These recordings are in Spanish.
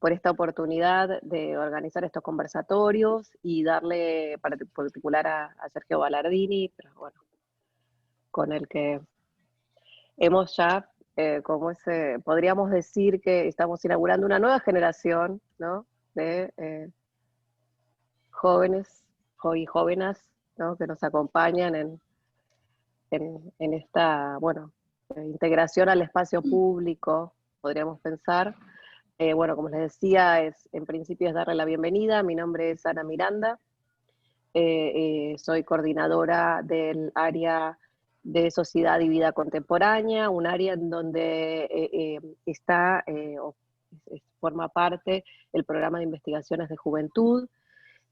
por esta oportunidad de organizar estos conversatorios y darle particular a Sergio Ballardini, pero bueno, con el que hemos ya, podríamos decir que estamos inaugurando una nueva generación, ¿no? De jóvenes y jóvenes, ¿no? Que nos acompañan en esta, bueno, integración al espacio público, podríamos pensar. Bueno, como les decía, en principio es darle la bienvenida. Mi nombre es Ana Miranda, soy coordinadora del área de Sociedad y Vida Contemporánea, un área en donde forma parte el programa de investigaciones de juventud.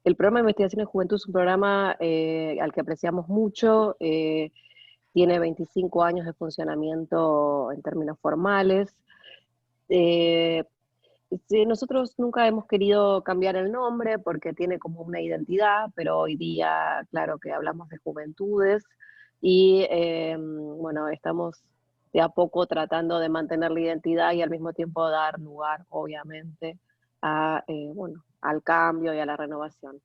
El programa de investigaciones de juventud es un programa al que apreciamos mucho, tiene 25 años de funcionamiento en términos formales. Sí, nosotros nunca hemos querido cambiar el nombre porque tiene como una identidad, pero hoy día, claro que hablamos de juventudes y bueno, estamos de a poco tratando de mantener la identidad y al mismo tiempo dar lugar, obviamente, bueno, al cambio y a la renovación.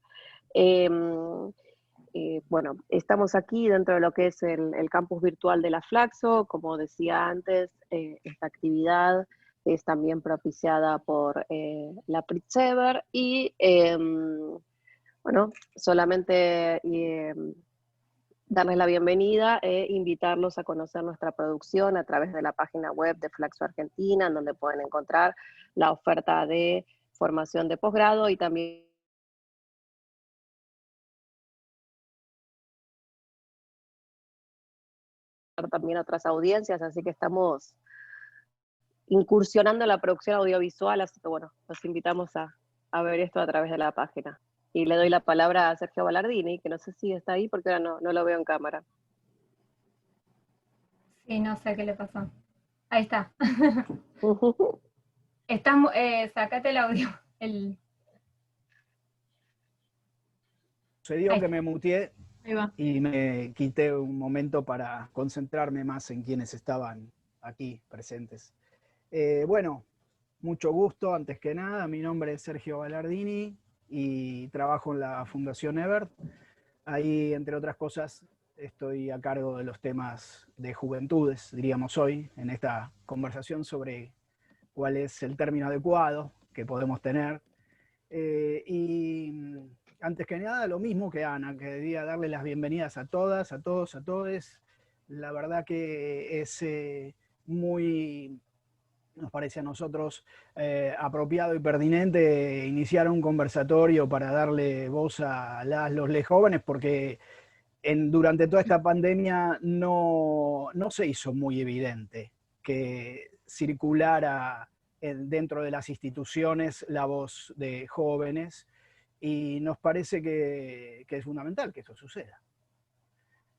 Bueno, estamos aquí dentro de lo que es el campus virtual de la Flaxo. Como decía antes, esta actividad es también propiciada por la Pritsever y bueno, solamente darles la bienvenida e invitarlos a conocer nuestra producción a través de la página web de Flaxo Argentina, en donde pueden encontrar la oferta de formación de posgrado y también otras audiencias, así que estamos incursionando en la producción audiovisual, así que bueno, los invitamos a ver esto a través de la página. Y le doy la palabra a Sergio Ballardini, que no sé si está ahí porque ahora no lo veo en cámara. Sí, no sé qué le pasó. Ahí está. Sacate el audio. Sucedió que me muteé y me quité un momento para concentrarme más en quienes estaban aquí presentes. Bueno, mucho gusto, antes que nada. Mi nombre es Sergio Ballardini y trabajo en la Fundación Ebert. Ahí, entre otras cosas, estoy a cargo de los temas de juventudes, diríamos hoy, en esta conversación sobre cuál es el término adecuado que podemos tener. Y antes que nada, lo mismo que Ana, que debía darle las bienvenidas a todas, a todos, a todes. La verdad que es muy, nos parece a nosotros, apropiado y pertinente iniciar un conversatorio para darle voz a los jóvenes, porque durante toda esta pandemia no se hizo muy evidente que circulara dentro de las instituciones la voz de jóvenes, y nos parece que es fundamental que eso suceda.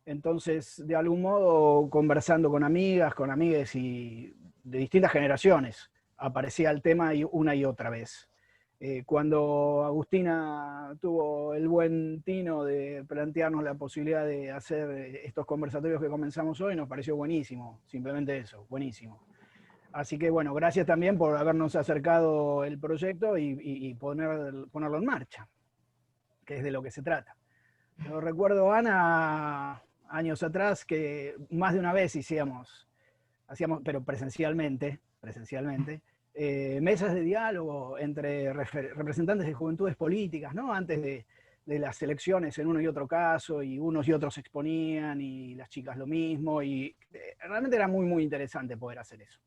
Entonces, de algún modo, conversando con amigas, con amigues y de distintas generaciones, aparecía el tema una y otra vez. Cuando Agustina tuvo el buen tino de plantearnos la posibilidad de hacer estos conversatorios que comenzamos hoy, nos pareció buenísimo, simplemente eso, buenísimo. Así que bueno, gracias también por habernos acercado el proyecto y ponerlo en marcha, que es de lo que se trata. Yo recuerdo, Ana, años atrás, que más de una vez hacíamos, pero presencialmente, mesas de diálogo entre representantes de juventudes políticas, ¿no? Antes de las elecciones en uno y otro caso, y unos y otros exponían, y las chicas lo mismo, y realmente era muy, muy interesante poder hacer eso.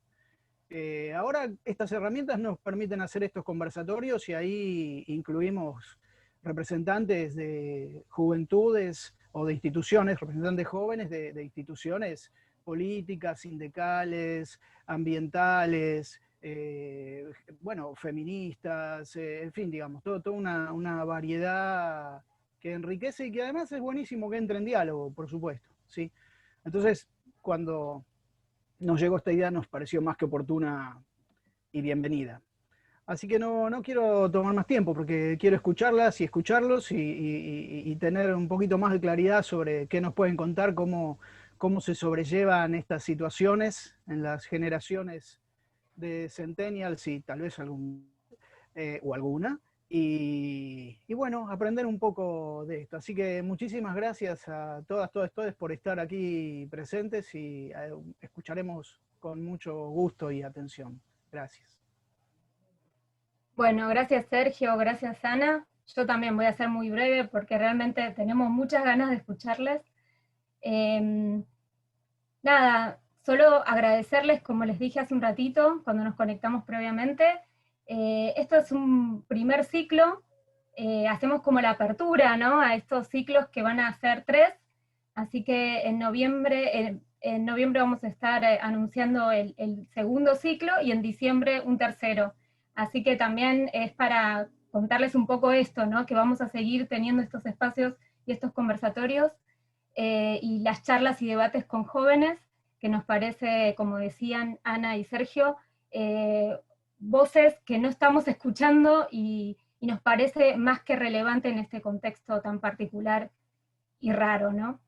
Ahora estas herramientas nos permiten hacer estos conversatorios y ahí incluimos representantes de juventudes o de instituciones, representantes jóvenes de instituciones políticas, sindicales, ambientales, bueno, feministas, en fin, digamos, toda una variedad que enriquece y que además es buenísimo que entre en diálogo, por supuesto, ¿sí? Entonces, cuando nos llegó esta idea, nos pareció más que oportuna y bienvenida. Así que no quiero tomar más tiempo, porque quiero escucharlas y escucharlos y tener un poquito más de claridad sobre qué nos pueden contar, cómo se sobrellevan estas situaciones en las generaciones de centennials y tal vez o alguna, y bueno, aprender un poco de esto. Así que muchísimas gracias a todas por estar aquí presentes y escucharemos con mucho gusto y atención. Gracias. Bueno, gracias Sergio, gracias Ana. Yo también voy a ser muy breve porque realmente tenemos muchas ganas de escucharles. Nada, solo agradecerles, como les dije hace un ratito, cuando nos conectamos previamente. Esto es un primer ciclo, hacemos como la apertura, ¿no?, a estos ciclos que van a ser 3, así que en noviembre vamos a estar anunciando el segundo ciclo y en diciembre un tercero. Así que también es para contarles un poco esto, ¿no?, que vamos a seguir teniendo estos espacios y estos conversatorios, y las charlas y debates con jóvenes, que nos parece, como decían Ana y Sergio, voces que no estamos escuchando y nos parece más que relevante en este contexto tan particular y raro, ¿no?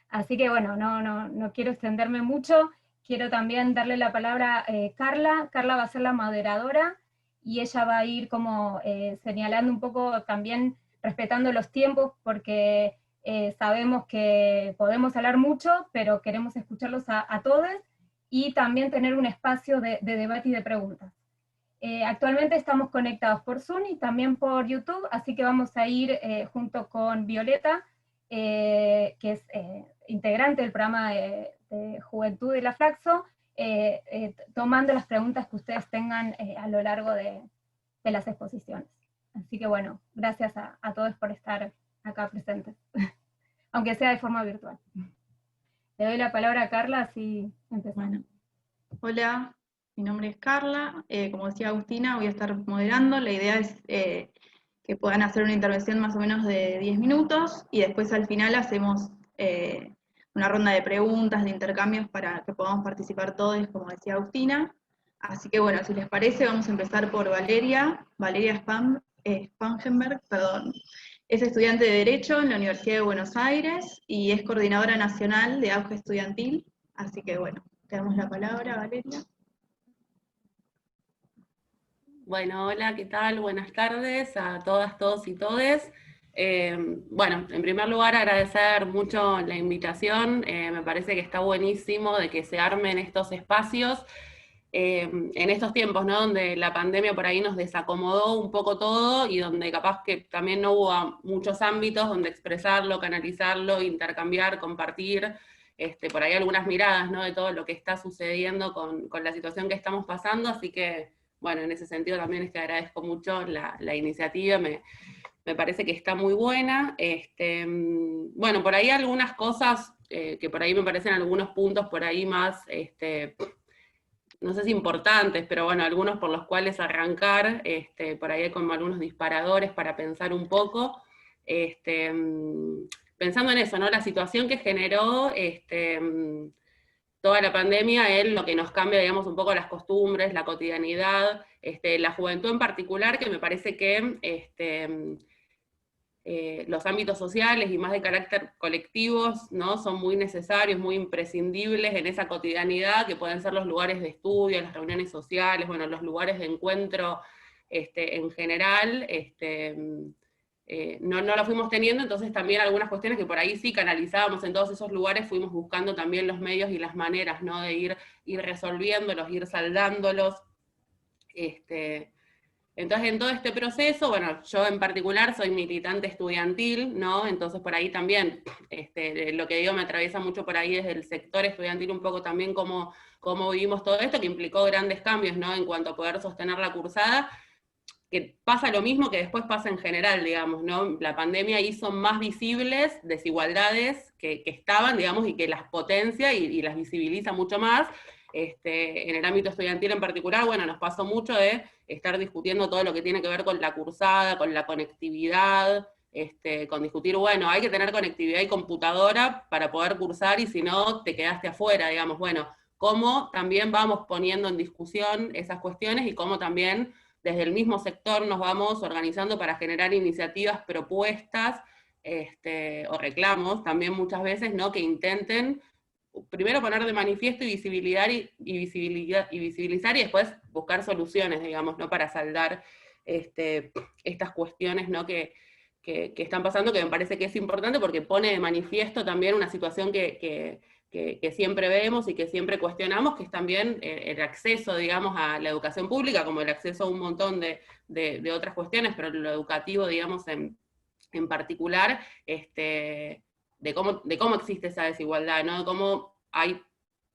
Así que bueno, no quiero extenderme mucho, quiero también darle la palabra a Carla. Carla va a ser la moderadora y ella va a ir como señalando un poco también, respetando los tiempos, porque sabemos que podemos hablar mucho, pero queremos escucharlos a todos y también tener un espacio de debate y de preguntas. Actualmente estamos conectados por Zoom y también por YouTube, así que vamos a ir junto con Violeta, que es integrante del programa de Juventud de la Flaxo, tomando las preguntas que ustedes tengan a lo largo de las exposiciones. Así que bueno, gracias a todos por estar acá presentes, aunque sea de forma virtual. Le doy la palabra a Carla, así empezamos. Bueno. Hola, mi nombre es Carla, como decía Agustina, voy a estar moderando. La idea es que puedan hacer una intervención más o menos de 10 minutos y después al final hacemos una ronda de preguntas, de intercambios para que podamos participar todos, como decía Agustina. Así que bueno, si les parece, vamos a empezar por Valeria Spangenberg, perdón. Es estudiante de Derecho en la Universidad de Buenos Aires y es coordinadora nacional de auge estudiantil. Así que bueno, te damos la palabra, Valeria. Bueno, hola, ¿qué tal? Buenas tardes a todas, todos y todes. Bueno, en primer lugar agradecer mucho la invitación, me parece que está buenísimo de que se armen estos espacios en estos tiempos, ¿no?, donde la pandemia por ahí nos desacomodó un poco todo y donde capaz que también no hubo muchos ámbitos donde expresarlo, canalizarlo, intercambiar, compartir, por ahí algunas miradas, ¿no?, de todo lo que está sucediendo con la situación que estamos pasando, así que bueno, en ese sentido también es que agradezco mucho la iniciativa, me parece que está muy buena. Bueno, por ahí algunas cosas que por ahí me parecen algunos puntos por ahí más, no sé si importantes, pero bueno, algunos por los cuales arrancar, por ahí hay como algunos disparadores para pensar un poco, pensando en eso, ¿no?, la situación que generó toda la pandemia en lo que nos cambia, digamos, un poco las costumbres, la cotidianidad, la juventud en particular, que me parece que los ámbitos sociales y más de carácter colectivos, ¿no?, son muy necesarios, muy imprescindibles en esa cotidianidad, que pueden ser los lugares de estudio, las reuniones sociales, bueno, los lugares de encuentro en general, no lo fuimos teniendo, entonces también algunas cuestiones que por ahí sí canalizábamos en todos esos lugares, fuimos buscando también los medios y las maneras, ¿no?, de ir resolviéndolos, ir saldándolos. Entonces en todo este proceso, bueno, yo en particular soy militante estudiantil, ¿no?, entonces por ahí también, lo que digo me atraviesa mucho por ahí desde el sector estudiantil, un poco también cómo vivimos todo esto, que implicó grandes cambios, ¿no?, en cuanto a poder sostener la cursada, que pasa lo mismo que después pasa en general, digamos, ¿no? La pandemia hizo más visibles desigualdades que estaban, digamos, y que las potencia y las visibiliza mucho más. En el ámbito estudiantil en particular, bueno, nos pasó mucho de estar discutiendo todo lo que tiene que ver con la cursada, con la conectividad, con discutir, bueno, hay que tener conectividad y computadora para poder cursar, y si no, te quedaste afuera, digamos, bueno, cómo también vamos poniendo en discusión esas cuestiones y cómo también desde el mismo sector nos vamos organizando para generar iniciativas, propuestas, o reclamos también muchas veces, ¿no?, que intenten primero poner de manifiesto y visibilizar y después buscar soluciones, digamos, ¿no?, para saldar estas cuestiones, ¿no? que están pasando, que me parece que es importante porque pone de manifiesto también una situación que siempre vemos y que siempre cuestionamos, que es también el acceso, digamos, a la educación pública, como el acceso a un montón de otras cuestiones, pero lo educativo, digamos, en particular, de cómo existe esa desigualdad, ¿no? De cómo hay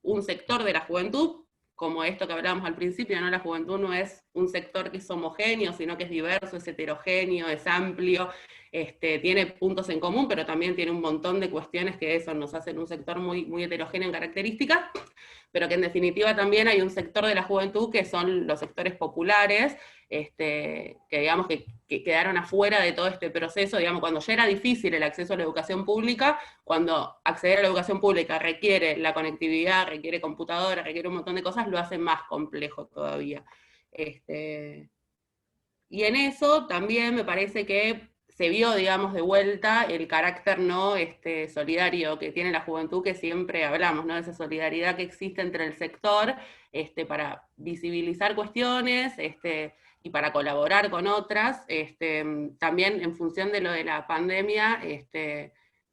un sector de la juventud, como esto que hablábamos al principio, ¿no? La juventud no es un sector que es homogéneo, sino que es diverso, es heterogéneo, es amplio, tiene puntos en común, pero también tiene un montón de cuestiones que eso nos hacen un sector muy, muy heterogéneo en características, pero que en definitiva también hay un sector de la juventud que son los sectores populares, que digamos que quedaron afuera de todo este proceso, digamos, cuando ya era difícil el acceso a la educación pública, cuando acceder a la educación pública requiere la conectividad, requiere computadora, requiere un montón de cosas, lo hace más complejo todavía. Y en eso también me parece que se vio, digamos, de vuelta el carácter no solidario que tiene la juventud, que siempre hablamos, ¿no? De esa solidaridad que existe entre el sector, para visibilizar cuestiones, y para colaborar con otras, también en función de lo de la pandemia,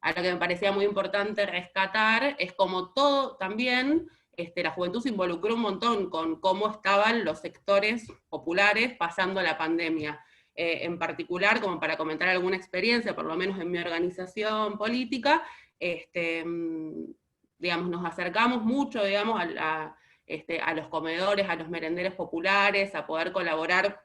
a lo que me parecía muy importante rescatar, es como todo también, la juventud se involucró un montón con cómo estaban los sectores populares pasando la pandemia. En particular, como para comentar alguna experiencia, por lo menos en mi organización política, digamos, nos acercamos mucho, digamos, a los comedores, a los merenderos populares, a poder colaborar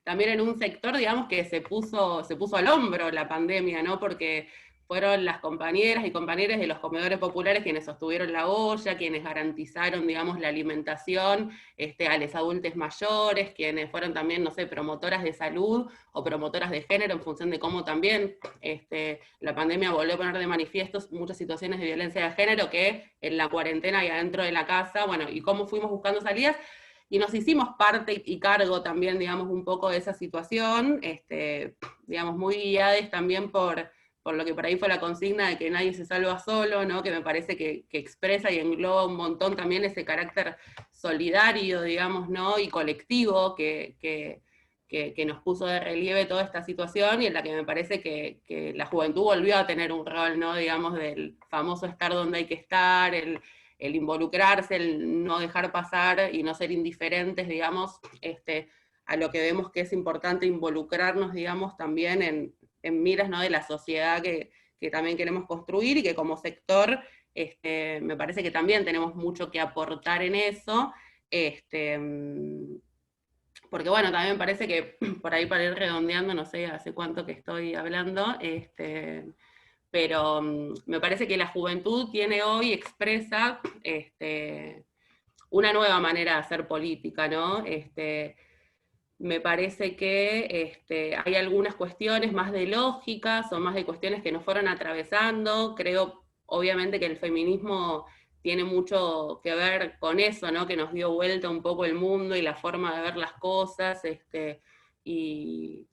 también en un sector, digamos, que se puso al hombro la pandemia, ¿no? Porque fueron las compañeras y compañeros de los comedores populares quienes sostuvieron la olla, quienes garantizaron, digamos, la alimentación a los adultos mayores, quienes fueron también, no sé, promotoras de salud o promotoras de género, en función de cómo también la pandemia volvió a poner de manifiesto muchas situaciones de violencia de género que en la cuarentena y adentro de la casa, bueno, y cómo fuimos buscando salidas, y nos hicimos parte y cargo también, digamos, un poco de esa situación, digamos, muy guiadas también por lo que por ahí fue la consigna de que nadie se salva solo, ¿no? Que me parece que expresa y engloba un montón también ese carácter solidario, digamos, ¿no? Y colectivo que nos puso de relieve toda esta situación, y en la que me parece que la juventud volvió a tener un rol, ¿no? Digamos, del famoso estar donde hay que estar, el involucrarse, el no dejar pasar y no ser indiferentes, digamos, a lo que vemos que es importante involucrarnos, digamos, también en miras, ¿no? De la sociedad que también queremos construir, y que como sector me parece que también tenemos mucho que aportar en eso, porque bueno, también me parece que, por ahí para ir redondeando, no sé hace cuánto que estoy hablando, pero me parece que la juventud tiene hoy, expresa una nueva manera de hacer política, ¿no? Me parece que hay algunas cuestiones más de lógicas, o más de cuestiones que nos fueron atravesando. Creo, obviamente, que el feminismo tiene mucho que ver con eso, ¿no? Que nos dio vuelta un poco el mundo y la forma de ver las cosas, y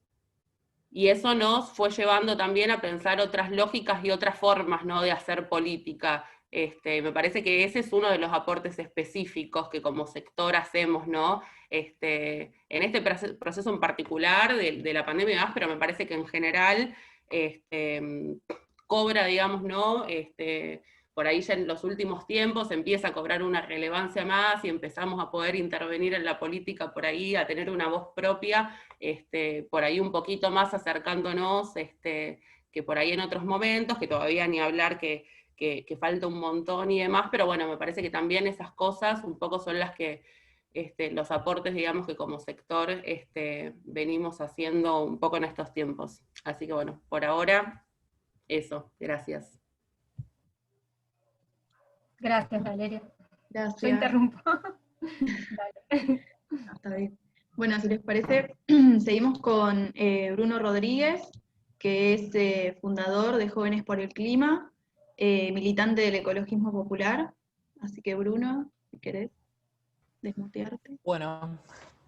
eso nos fue llevando también a pensar otras lógicas y otras formas, ¿no? De hacer política. Me parece que ese es uno de los aportes específicos que como sector hacemos, ¿no? En este proceso en particular de la pandemia y demás, pero me parece que en general cobra, digamos, ¿no? Por ahí ya en los últimos tiempos empieza a cobrar una relevancia más, y empezamos a poder intervenir en la política por ahí, a tener una voz propia, por ahí un poquito más acercándonos, que por ahí en otros momentos, que todavía ni hablar que falta un montón y demás, pero bueno, me parece que también esas cosas un poco son las que, los aportes, digamos, que como sector venimos haciendo un poco en estos tiempos. Así que bueno, por ahora, eso, gracias. Gracias, Valeria. Gracias. Yo interrumpo. Dale. Está bien. Bueno, si les parece, seguimos con Bruno Rodríguez, que es fundador de Jóvenes por el Clima, militante del ecologismo popular. Así que Bruno, si querés desmutearte. Bueno,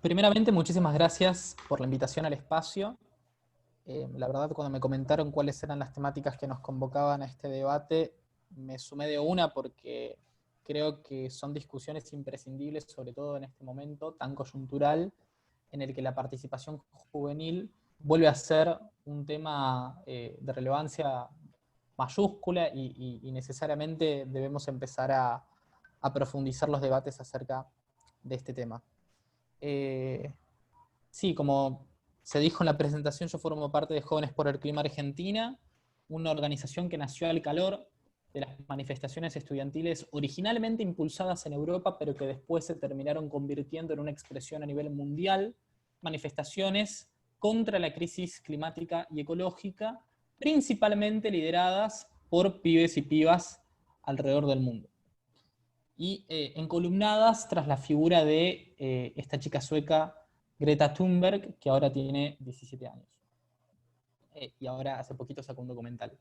primeramente muchísimas gracias por la invitación al espacio. La verdad, cuando me comentaron cuáles eran las temáticas que nos convocaban a este debate, me sumé de una porque creo que son discusiones imprescindibles, sobre todo en este momento tan coyuntural, en el que la participación juvenil vuelve a ser un tema de relevancia mayúscula y necesariamente debemos empezar a profundizar los debates acerca de este tema. Sí, como se dijo en la presentación, yo formo parte de Jóvenes por el Clima Argentina, una organización que nació al calor de las manifestaciones estudiantiles originalmente impulsadas en Europa, pero que después se terminaron convirtiendo en una expresión a nivel mundial, manifestaciones contra la crisis climática y ecológica, principalmente lideradas por pibes y pibas alrededor del mundo. Y encolumnadas tras la figura de esta chica sueca, Greta Thunberg, que ahora tiene 17 años. Y ahora hace poquito sacó un documental.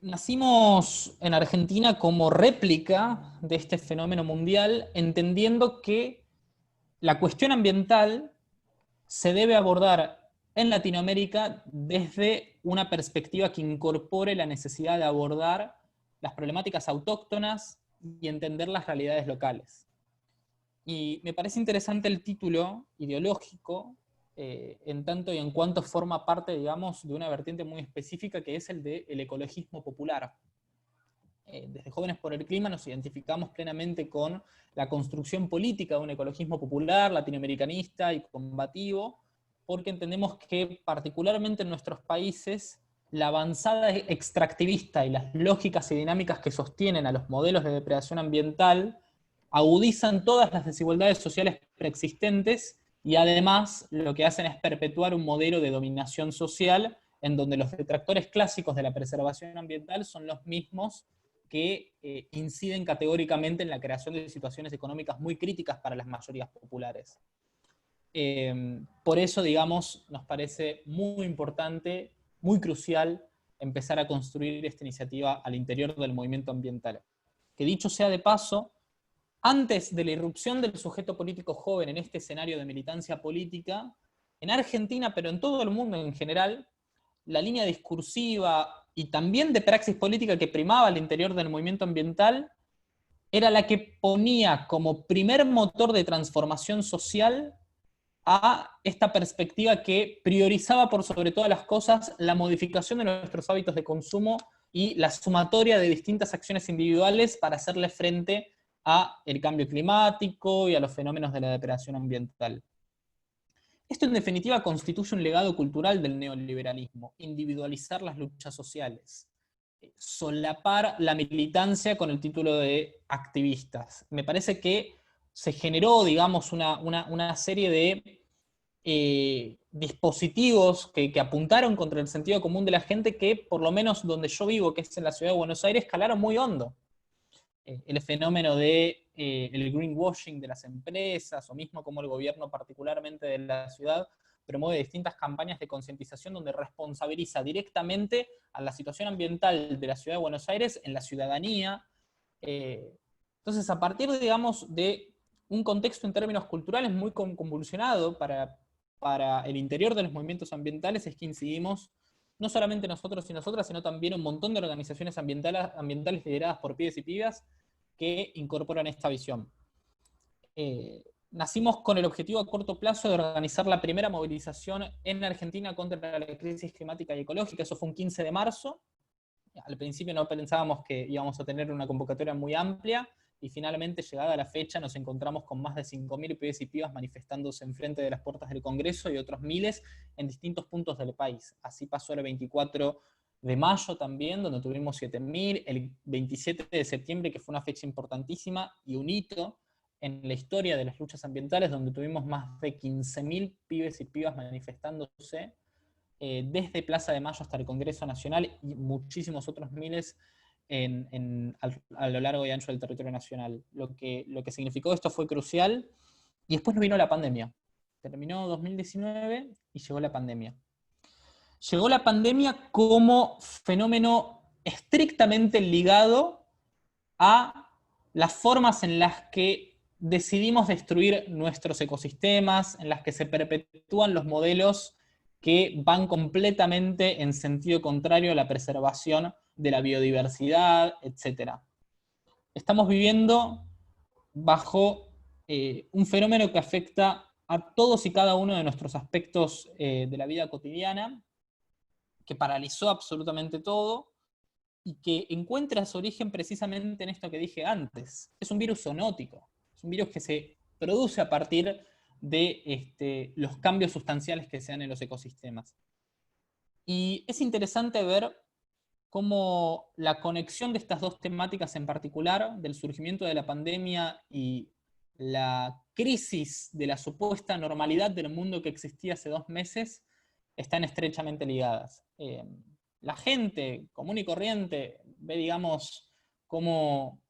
Nacimos en Argentina como réplica de este fenómeno mundial, entendiendo que la cuestión ambiental se debe abordar en Latinoamérica desde una perspectiva que incorpore la necesidad de abordar las problemáticas autóctonas y entender las realidades locales. Y me parece interesante el título ideológico, en tanto y en cuanto forma parte, digamos, de una vertiente muy específica que es el del ecologismo popular. Desde Jóvenes por el Clima nos identificamos plenamente con la construcción política de un ecologismo popular, latinoamericanista y combativo, porque entendemos que particularmente en nuestros países la avanzada extractivista y las lógicas y dinámicas que sostienen a los modelos de depredación ambiental agudizan todas las desigualdades sociales preexistentes y además lo que hacen es perpetuar un modelo de dominación social en donde los detractores clásicos de la preservación ambiental son los mismos que inciden categóricamente en la creación de situaciones económicas muy críticas para las mayorías populares. Por eso, digamos, nos parece muy importante, muy crucial, empezar a construir esta iniciativa al interior del movimiento ambiental. Que dicho sea de paso, antes de la irrupción del sujeto político joven en este escenario de militancia política, en Argentina, pero en todo el mundo en general, la línea discursiva y también de praxis política que primaba al interior del movimiento ambiental era la que ponía como primer motor de transformación social a esta perspectiva que priorizaba por sobre todas las cosas la modificación de nuestros hábitos de consumo y la sumatoria de distintas acciones individuales para hacerle frente a el cambio climático y a los fenómenos de la depredación ambiental. Esto en definitiva constituye un legado cultural del neoliberalismo, individualizar las luchas sociales, solapar la militancia con el título de activistas. Me parece que se generó, digamos, una serie de dispositivos que apuntaron contra el sentido común de la gente que, por lo menos donde yo vivo, que es en la ciudad de Buenos Aires, calaron muy hondo. El fenómeno de el greenwashing de las empresas, o mismo como el gobierno particularmente de la ciudad promueve distintas campañas de concientización donde responsabiliza directamente a la situación ambiental de la ciudad de Buenos Aires en la ciudadanía. Entonces, a partir, digamos, de un contexto en términos culturales muy convulsionado para el interior de los movimientos ambientales, es que incidimos no solamente nosotros y nosotras, sino también un montón de organizaciones ambientales lideradas por pibes y pibas que incorporan esta visión. Nacimos con el objetivo a corto plazo de organizar la primera movilización en Argentina contra la crisis climática y ecológica. Eso fue un 15 de marzo. Al principio no pensábamos que íbamos a tener una convocatoria muy amplia, y finalmente, llegada la fecha, nos encontramos con más de 5.000 pibes y pibas manifestándose enfrente de las puertas del Congreso y otros miles en distintos puntos del país. Así pasó el 24 de mayo también, donde tuvimos 7.000, el 27 de septiembre, que fue una fecha importantísima y un hito en la historia de las luchas ambientales, donde tuvimos más de 15.000 pibes y pibas manifestándose desde Plaza de Mayo hasta el Congreso Nacional y muchísimos otros miles a lo largo y ancho del territorio nacional. Lo que significó esto fue crucial, y después nos vino la pandemia. Terminó 2019 y llegó la pandemia. Llegó la pandemia como fenómeno estrictamente ligado a las formas en las que decidimos destruir nuestros ecosistemas, en las que se perpetúan los modelos que van completamente en sentido contrario a la preservación de la biodiversidad, etc. Estamos viviendo bajo un fenómeno que afecta a todos y cada uno de nuestros aspectos de la vida cotidiana, que paralizó absolutamente todo, y que encuentra su origen precisamente en esto que dije antes. Es un virus zoonótico, es un virus que se produce a partir de los cambios sustanciales que se dan en los ecosistemas. Y es interesante ver cómo la conexión de estas dos temáticas en particular, del surgimiento de la pandemia y la crisis de la supuesta normalidad del mundo que existía hace 2 meses, están estrechamente ligadas. La gente común y corriente ve, digamos, cómo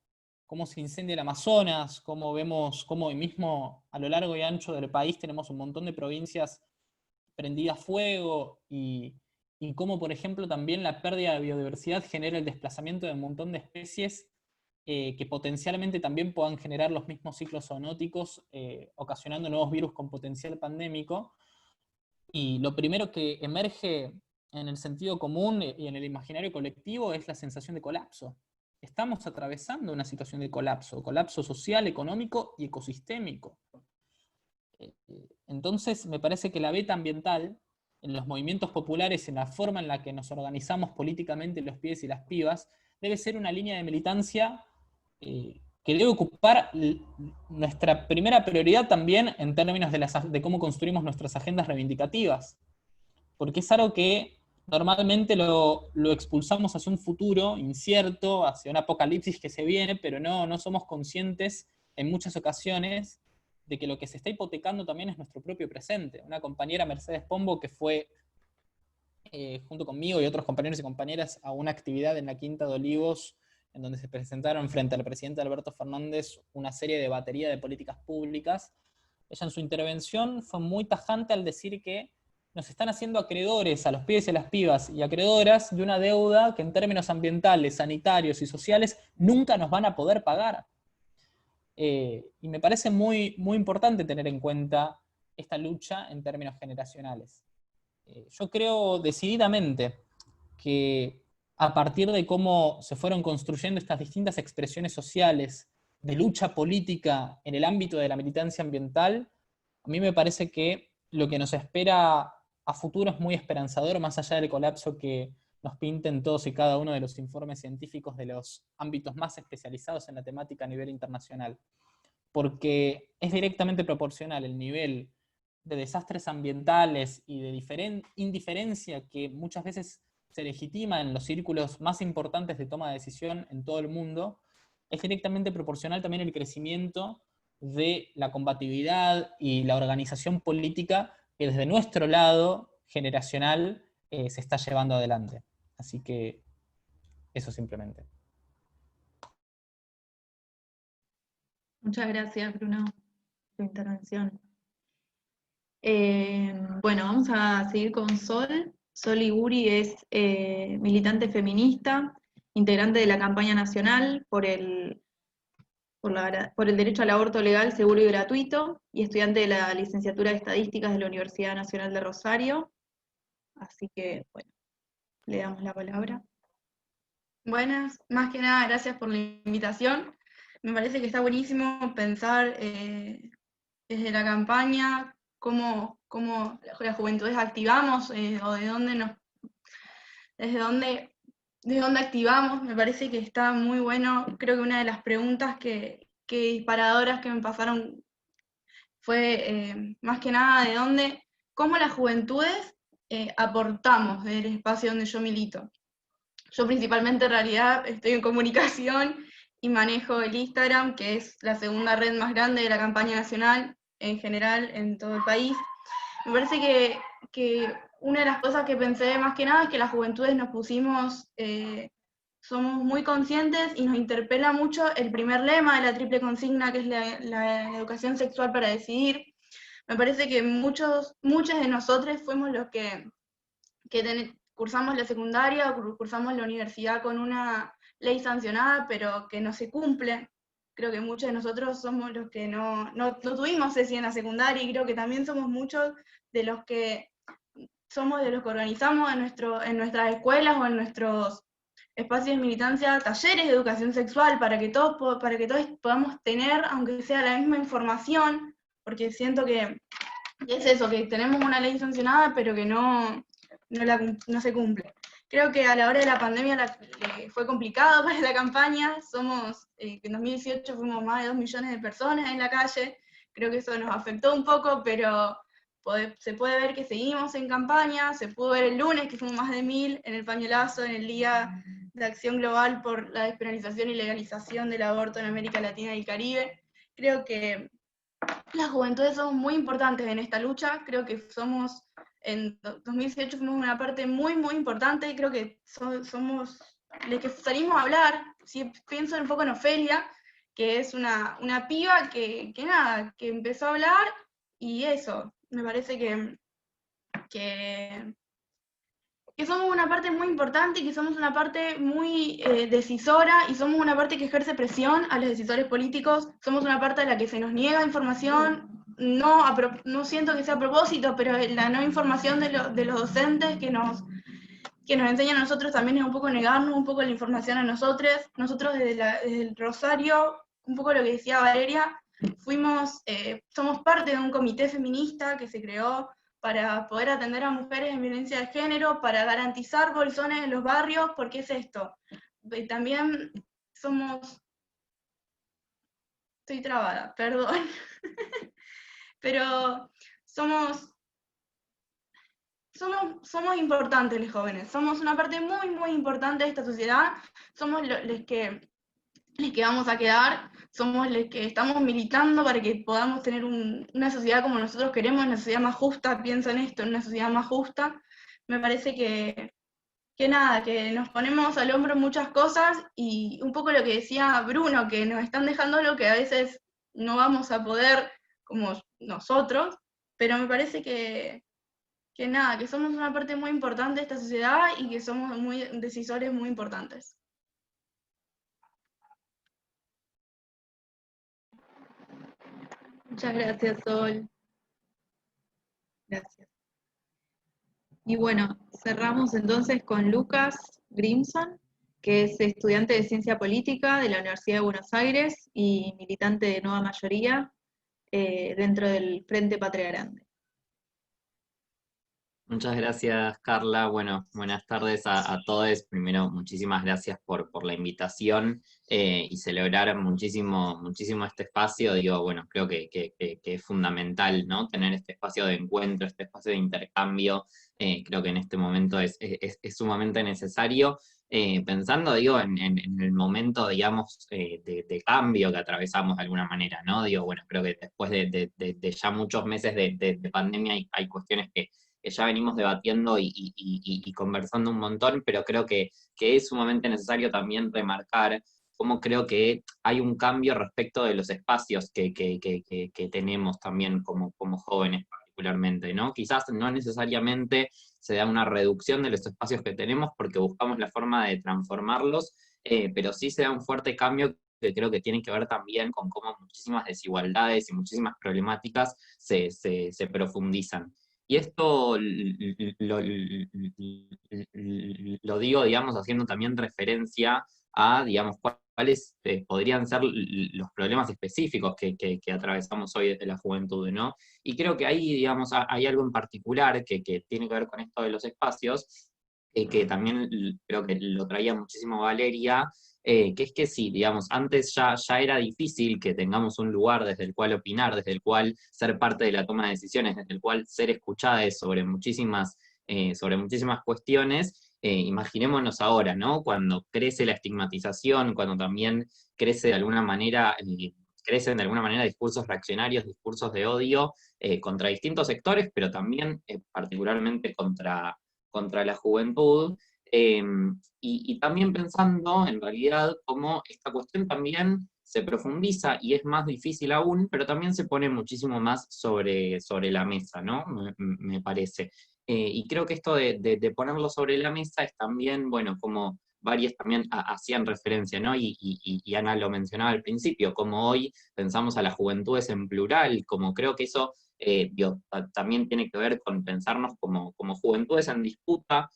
se incendia el Amazonas, cómo vemos cómo hoy mismo a lo largo y ancho del país tenemos un montón de provincias prendidas a fuego, y cómo, por ejemplo, también la pérdida de biodiversidad genera el desplazamiento de un montón de especies que potencialmente también puedan generar los mismos ciclos zoonóticos, ocasionando nuevos virus con potencial pandémico. Y lo primero que emerge en el sentido común y en el imaginario colectivo es la sensación de colapso. Estamos atravesando una situación de colapso social, económico y ecosistémico. Entonces me parece que la beta ambiental, en los movimientos populares, en la forma en la que nos organizamos políticamente los pibes y las pibas, debe ser una línea de militancia que debe ocupar nuestra primera prioridad también en términos de cómo construimos nuestras agendas reivindicativas. Porque es algo que normalmente lo expulsamos hacia un futuro incierto, hacia un apocalipsis que se viene, pero no somos conscientes en muchas ocasiones de que lo que se está hipotecando también es nuestro propio presente. Una compañera, Mercedes Pombo, que fue junto conmigo y otros compañeros y compañeras a una actividad en la Quinta de Olivos, en donde se presentaron frente al presidente Alberto Fernández una serie de batería de políticas públicas. Ella en su intervención fue muy tajante al decir que nos están haciendo acreedores a los pibes y a las pibas y acreedoras de una deuda que en términos ambientales, sanitarios y sociales nunca nos van a poder pagar. Y me parece muy, muy importante tener en cuenta esta lucha en términos generacionales. Yo creo decididamente que a partir de cómo se fueron construyendo estas distintas expresiones sociales de lucha política en el ámbito de la militancia ambiental, a mí me parece que lo que nos espera a futuro es muy esperanzador, más allá del colapso que nos pinten todos y cada uno de los informes científicos de los ámbitos más especializados en la temática a nivel internacional. Porque es directamente proporcional el nivel de desastres ambientales y de indiferencia que muchas veces se legitima en los círculos más importantes de toma de decisión en todo el mundo, es directamente proporcional también el crecimiento de la combatividad y la organización política que desde nuestro lado generacional se está llevando adelante. Así que eso simplemente. Muchas gracias, Bruno, por tu intervención. Bueno, vamos a seguir con Sol. Sol Liguri es militante feminista, integrante de la campaña nacional por el derecho al aborto legal, seguro y gratuito, y estudiante de la licenciatura de Estadísticas de la Universidad Nacional de Rosario. Así que, bueno, le damos la palabra. Buenas, más que nada, gracias por la invitación. Me parece que está buenísimo pensar desde la campaña cómo las juventudes activamos o desde dónde activamos. Me parece que está muy bueno. Creo que una de las preguntas que disparadoras que me pasaron fue más que nada cómo las juventudes aportamos del espacio donde yo milito. Yo principalmente en realidad estoy en comunicación y manejo el Instagram, que es la segunda red más grande de la campaña nacional en general en todo el país. Me parece que una de las cosas que pensé más que nada es que las juventudes nos pusimos, somos muy conscientes y nos interpela mucho el primer lema de la triple consigna, que es la educación sexual para decidir. Me parece que muchos de nosotros fuimos los que cursamos la secundaria o cursamos la universidad con una ley sancionada, pero que no se cumple. Creo que muchos de nosotros somos los que no tuvimos CESI en la secundaria, y creo que también somos muchos de los que organizamos en nuestras escuelas o en nuestros espacios de militancia, talleres de educación sexual, para que todos podamos tener, aunque sea la misma información, porque siento que es eso, que tenemos una ley sancionada, pero que no se cumple. Creo que a la hora de la pandemia fue complicado para la campaña, en 2018 fuimos más de 2 millones de personas en la calle, creo que eso nos afectó un poco, pero se puede ver que seguimos en campaña, se pudo ver el lunes que fuimos más de 1000 en el pañuelazo, en el Día de Acción Global por la despenalización y legalización del aborto en América Latina y el Caribe. Creo que las juventudes somos muy importantes en esta lucha, creo que en 2018 fuimos una parte muy, muy importante, y creo que somos los que salimos a hablar. Si pienso un poco en Ofelia, que es una piba que empezó a hablar, y eso, me parece que somos una parte muy importante, y que somos una parte muy decisora, y somos una parte que ejerce presión a los decisores políticos, somos una parte a la que se nos niega información, no siento que sea a propósito, pero la no información de los docentes que nos enseñan a nosotros también es un poco negarnos un poco la información a nosotros. Nosotros desde el Rosario, un poco lo que decía Valeria, somos parte de un comité feminista que se creó para poder atender a mujeres en violencia de género, para garantizar bolsones en los barrios, porque es esto. También estoy trabada, perdón, pero somos importantes los jóvenes, somos una parte muy, muy importante de esta sociedad, somos los que vamos a quedar, somos los que estamos militando para que podamos tener una sociedad como nosotros queremos, una sociedad más justa. Pienso en esto, en una sociedad más justa. Me parece que nos ponemos al hombro muchas cosas, y un poco lo que decía Bruno, que nos están dejando lo que a veces no vamos a poder como nosotros, pero me parece que somos una parte muy importante de esta sociedad, y que somos muy decisores muy importantes. Muchas gracias, Sol. Gracias. Y bueno, cerramos entonces con Lucas Grimson, que es estudiante de Ciencia Política de la Universidad de Buenos Aires y militante de Nueva Mayoría dentro del Frente Patria Grande. Muchas gracias, Carla. Bueno, buenas tardes a todos. Primero, muchísimas gracias por la invitación y celebrar muchísimo este espacio. Digo, bueno, creo que es fundamental, ¿no? Tener este espacio de encuentro, este espacio de intercambio. Creo que en este momento es sumamente necesario. Pensando, digo, en el momento, digamos, de cambio que atravesamos de alguna manera, ¿no? Digo, bueno, creo que después de ya muchos meses de pandemia hay cuestiones que ya venimos debatiendo y conversando un montón, pero creo que es sumamente necesario también remarcar cómo creo que hay un cambio respecto de los espacios que tenemos también como jóvenes particularmente, ¿no? Quizás no necesariamente se da una reducción de los espacios que tenemos porque buscamos la forma de transformarlos, pero sí se da un fuerte cambio que creo que tiene que ver también con cómo muchísimas desigualdades y muchísimas problemáticas se profundizan. Y esto lo digo, digamos, haciendo también referencia a, digamos, cuáles podrían ser los problemas específicos que atravesamos hoy desde la juventud, ¿no? Y creo que ahí, digamos, hay algo en particular que tiene que ver con esto de los espacios, que también creo que lo traía muchísimo Valeria, que es que sí, digamos, antes ya era difícil que tengamos un lugar desde el cual opinar, desde el cual ser parte de la toma de decisiones, desde el cual ser escuchadas sobre muchísimas cuestiones. Imaginémonos ahora, ¿no? Cuando crece la estigmatización, cuando también crecen de alguna manera discursos reaccionarios, discursos de odio contra distintos sectores, pero también particularmente contra la juventud. Y también pensando en realidad cómo esta cuestión también se profundiza y es más difícil aún, pero también se pone muchísimo más sobre la mesa, ¿no? Me parece. Y creo que esto de ponerlo sobre la mesa es también, bueno, como varias también hacían referencia, ¿no? Y Ana lo mencionaba al principio, como hoy pensamos a las juventudes en plural, como creo que eso también tiene que ver con pensarnos como juventudes en disputa,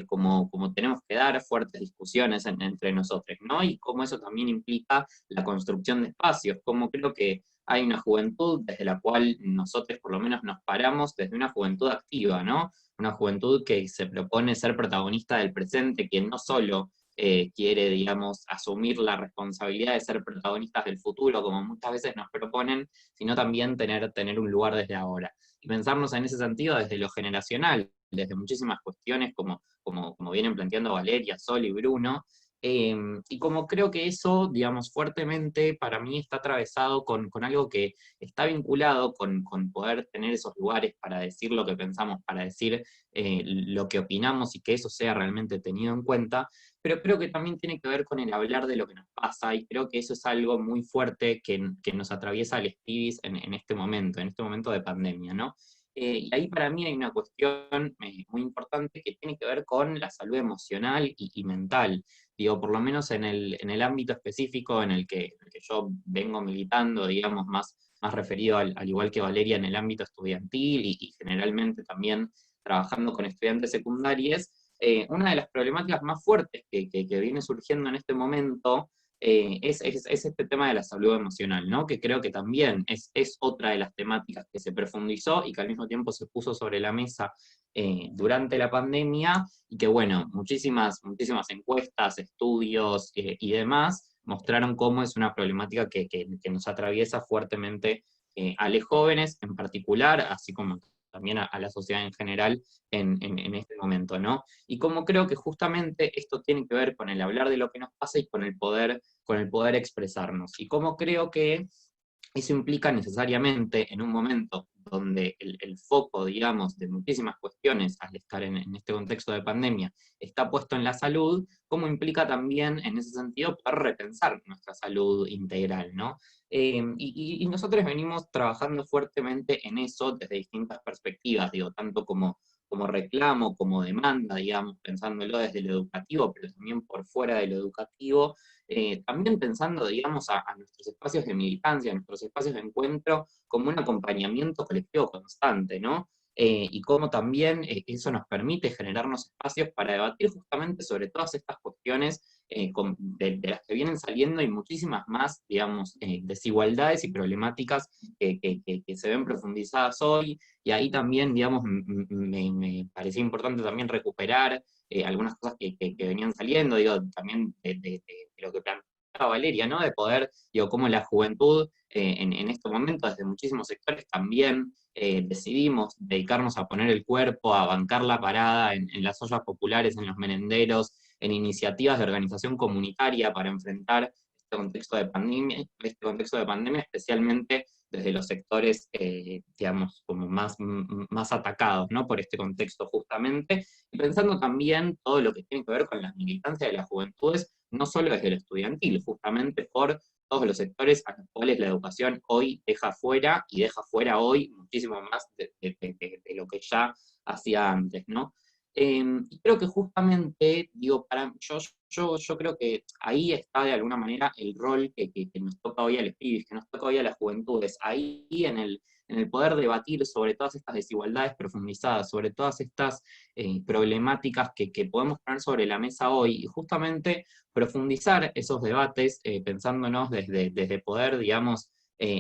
como tenemos que dar fuertes discusiones entre nosotros, ¿no? Y cómo eso también implica la construcción de espacios, como creo que hay una juventud desde la cual nosotros por lo menos nos paramos desde una juventud activa, ¿no? Una juventud que se propone ser protagonista del presente, que no solo quiere, digamos, asumir la responsabilidad de ser protagonistas del futuro, como muchas veces nos proponen, sino también tener un lugar desde ahora. Y pensarnos en ese sentido desde lo generacional, desde muchísimas cuestiones como vienen planteando Valeria, Sol y Bruno, y como creo que eso, digamos, fuertemente para mí está atravesado con algo que está vinculado con poder tener esos lugares para decir lo que pensamos, para decir lo que opinamos y que eso sea realmente tenido en cuenta, pero creo que también tiene que ver con el hablar de lo que nos pasa, y creo que eso es algo muy fuerte que nos atraviesa al Stibis en este momento de pandemia, ¿no? Y ahí para mí hay una cuestión muy importante que tiene que ver con la salud emocional y mental. Digo, por lo menos en el ámbito específico en el que yo vengo militando, digamos, más referido al igual que Valeria en el ámbito estudiantil y generalmente también trabajando con estudiantes secundarios, una de las problemáticas más fuertes que viene surgiendo en este momento es este tema de la salud emocional, ¿no? Que creo que también es otra de las temáticas que se profundizó y que al mismo tiempo se puso sobre la mesa durante la pandemia, y que bueno, muchísimas encuestas, estudios y demás mostraron cómo es una problemática que nos atraviesa fuertemente a los jóvenes en particular, así como también a la sociedad en general en este momento, ¿no? Y como creo que justamente esto tiene que ver con el hablar de lo que nos pasa y con el poder expresarnos. Y como creo que eso implica necesariamente en un momento donde el foco, digamos, de muchísimas cuestiones al estar en este contexto de pandemia está puesto en la salud, como implica también en ese sentido poder repensar nuestra salud integral, ¿no? Y nosotros venimos trabajando fuertemente en eso desde distintas perspectivas, digo, tanto como reclamo, como demanda, digamos, pensándolo desde lo educativo, pero también por fuera de lo educativo, también pensando, digamos, a nuestros espacios de militancia, a nuestros espacios de encuentro, como un acompañamiento colectivo constante, ¿no? Y cómo también eso nos permite generarnos espacios para debatir justamente sobre todas estas cuestiones de las que vienen saliendo, y muchísimas más, digamos, desigualdades y problemáticas que se ven profundizadas hoy. Y ahí también, digamos, me parecía importante también recuperar algunas cosas que venían saliendo, digo, también de lo que planteaba Valeria, ¿no? De poder, digo, cómo la juventud en estos momentos, desde muchísimos sectores, también decidimos dedicarnos a poner el cuerpo, a bancar la parada en las ollas populares, en los merenderos, en iniciativas de organización comunitaria para enfrentar este contexto de pandemia, especialmente desde los sectores, digamos, como más atacados, ¿no? Por este contexto justamente, y pensando también todo lo que tiene que ver con la militancia de las juventudes, no solo desde lo estudiantil, justamente por todos los sectores a los cuales la educación hoy deja fuera, y deja fuera hoy muchísimo más de lo que ya hacía antes, ¿no? Y creo que justamente, digo, yo creo que ahí está de alguna manera el rol que nos toca hoy a los pibes, que nos toca hoy a las juventudes, ahí en el poder debatir sobre todas estas desigualdades profundizadas, sobre todas estas problemáticas que podemos poner sobre la mesa hoy, y justamente profundizar esos debates pensándonos desde poder, digamos,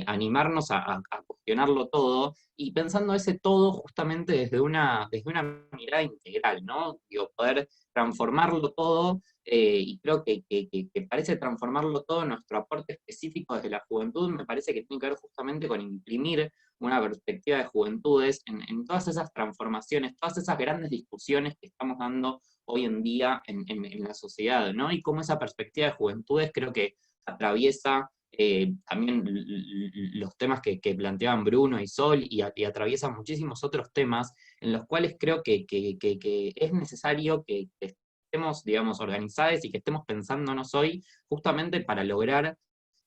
animarnos a cuestionarlo todo, y pensando ese todo justamente desde una mirada integral, ¿no? Digo, poder transformarlo todo, y creo que parece transformarlo todo nuestro aporte específico desde la juventud, me parece que tiene que ver justamente con imprimir una perspectiva de juventudes en todas esas transformaciones, todas esas grandes discusiones que estamos dando hoy en día en la sociedad, ¿no? Y cómo esa perspectiva de juventudes creo que atraviesa también los temas que planteaban Bruno y Sol, y atraviesa muchísimos otros temas en los cuales creo que es necesario que estemos, digamos, organizados y que estemos pensándonos hoy justamente para lograr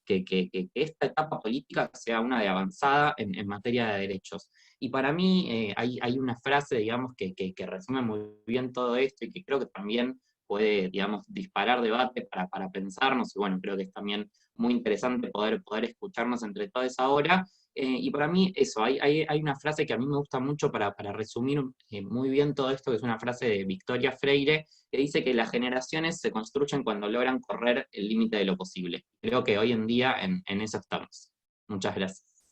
que esta etapa política sea una de avanzada en materia de derechos. Y para mí hay una frase, digamos, que resume muy bien todo esto, y que creo que también puede, digamos, disparar debate para pensarnos, y bueno, creo que es también muy interesante poder escucharnos entre todos ahora, Y para mí eso, hay una frase que a mí me gusta mucho para resumir muy bien todo esto, que es una frase de Victoria Freire, que dice que las generaciones se construyen cuando logran correr el límite de lo posible. Creo que hoy en día en eso estamos. Muchas gracias.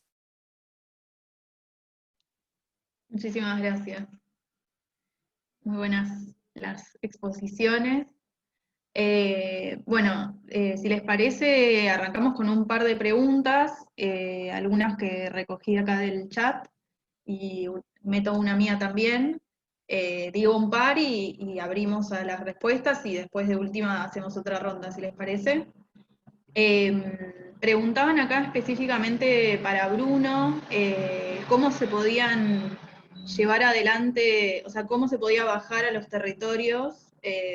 Muchísimas gracias. Muy buenas las exposiciones. Bueno, si les parece, arrancamos con un par de preguntas, algunas que recogí acá del chat, y meto una mía también. Digo un par y abrimos a las respuestas, y después de última hacemos otra ronda, si les parece. Preguntaban acá específicamente para Bruno, cómo se podían llevar adelante, o sea, cómo se podía bajar a los territorios,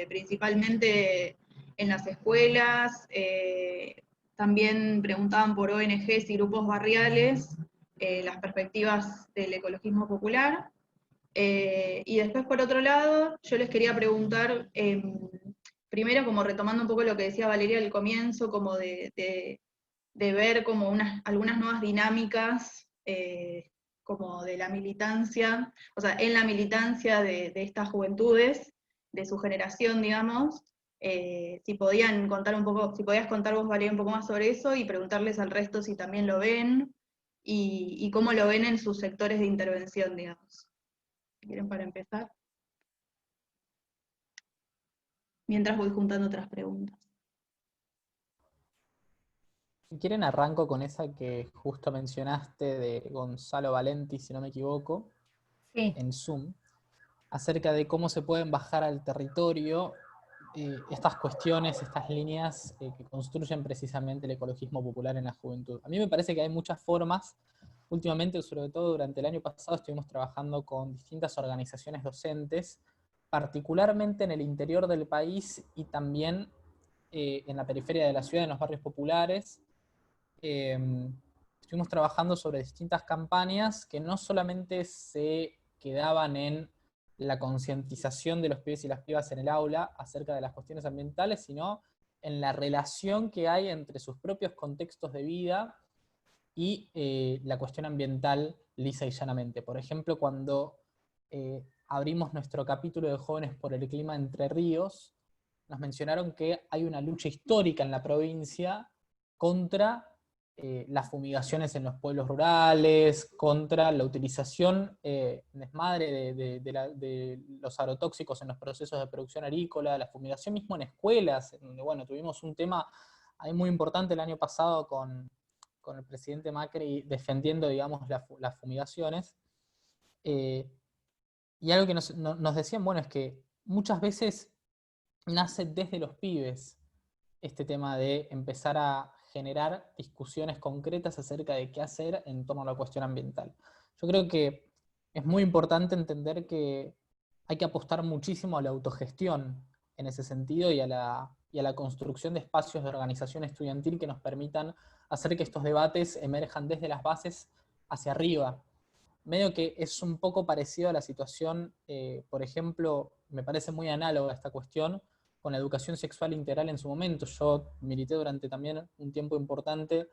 principalmente en las escuelas. También preguntaban por ONGs y grupos barriales, las perspectivas del ecologismo popular. Y después, por otro lado, yo les quería preguntar, primero, como retomando un poco lo que decía Valeria al comienzo, como de ver como algunas nuevas dinámicas, como de la militancia, o sea, en la militancia de estas juventudes, de su generación, digamos. Si podían contar un poco, si podías contar vos, Valeria, un poco más sobre eso, y preguntarles al resto si también lo ven, y cómo lo ven en sus sectores de intervención, digamos. ¿Quieren para empezar? Mientras voy juntando otras preguntas. Si quieren arranco con esa que justo mencionaste de Gonzalo Valenti, si no me equivoco, Sí. en Zoom, acerca de cómo se pueden bajar al territorio estas cuestiones, estas líneas que construyen precisamente el ecologismo popular en la juventud. A mí me parece que hay muchas formas. Últimamente, sobre todo durante el año pasado, estuvimos trabajando con distintas organizaciones docentes, particularmente en el interior del país y también en la periferia de la ciudad, en los barrios populares. Estuvimos trabajando sobre distintas campañas que no solamente se quedaban en la concientización de los pibes y las pibas en el aula acerca de las cuestiones ambientales, sino en la relación que hay entre sus propios contextos de vida y la cuestión ambiental lisa y llanamente. Por ejemplo, cuando abrimos nuestro capítulo de Jóvenes por el Clima Entre Ríos, nos mencionaron que hay una lucha histórica en la provincia contra las fumigaciones en los pueblos rurales, contra la utilización desmadre de los agrotóxicos en los procesos de producción agrícola, la fumigación mismo en escuelas, donde bueno, tuvimos un tema ahí muy importante el año pasado con el presidente Macri defendiendo, digamos, las fumigaciones. Y algo que nos decían, bueno, es que muchas veces nace desde los pibes este tema de empezar a generar discusiones concretas acerca de qué hacer en torno a la cuestión ambiental. Yo creo que es muy importante entender que hay que apostar muchísimo a la autogestión en ese sentido y a la construcción de espacios de organización estudiantil que nos permitan hacer que estos debates emerjan desde las bases hacia arriba. Medio que es un poco parecido a la situación, por ejemplo, me parece muy análoga a esta cuestión, con la educación sexual integral en su momento. Yo milité durante también un tiempo importante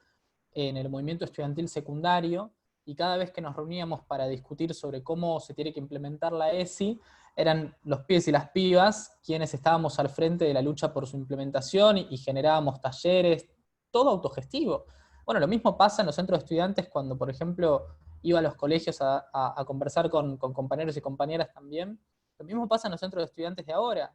en el movimiento estudiantil secundario, y cada vez que nos reuníamos para discutir sobre cómo se tiene que implementar la ESI, eran los pibes y las pibas quienes estábamos al frente de la lucha por su implementación y generábamos talleres, todo autogestivo. Bueno, lo mismo pasa en los centros de estudiantes cuando, por ejemplo, iba a los colegios a conversar con compañeros y compañeras también. Lo mismo pasa en los centros de estudiantes de ahora.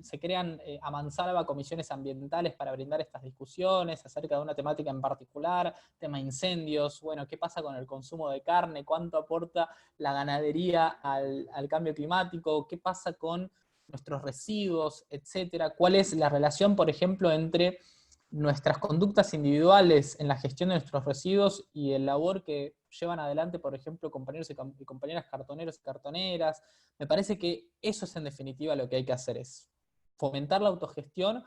Se crean a mansalva comisiones ambientales para brindar estas discusiones acerca de una temática en particular, tema incendios, bueno, qué pasa con el consumo de carne, cuánto aporta la ganadería al cambio climático, qué pasa con nuestros residuos, etcétera, cuál es la relación, por ejemplo, entre nuestras conductas individuales en la gestión de nuestros residuos y el labor que llevan adelante, por ejemplo, compañeros y compañeras cartoneros y cartoneras. Me parece que eso es en definitiva lo que hay que hacer, es fomentar la autogestión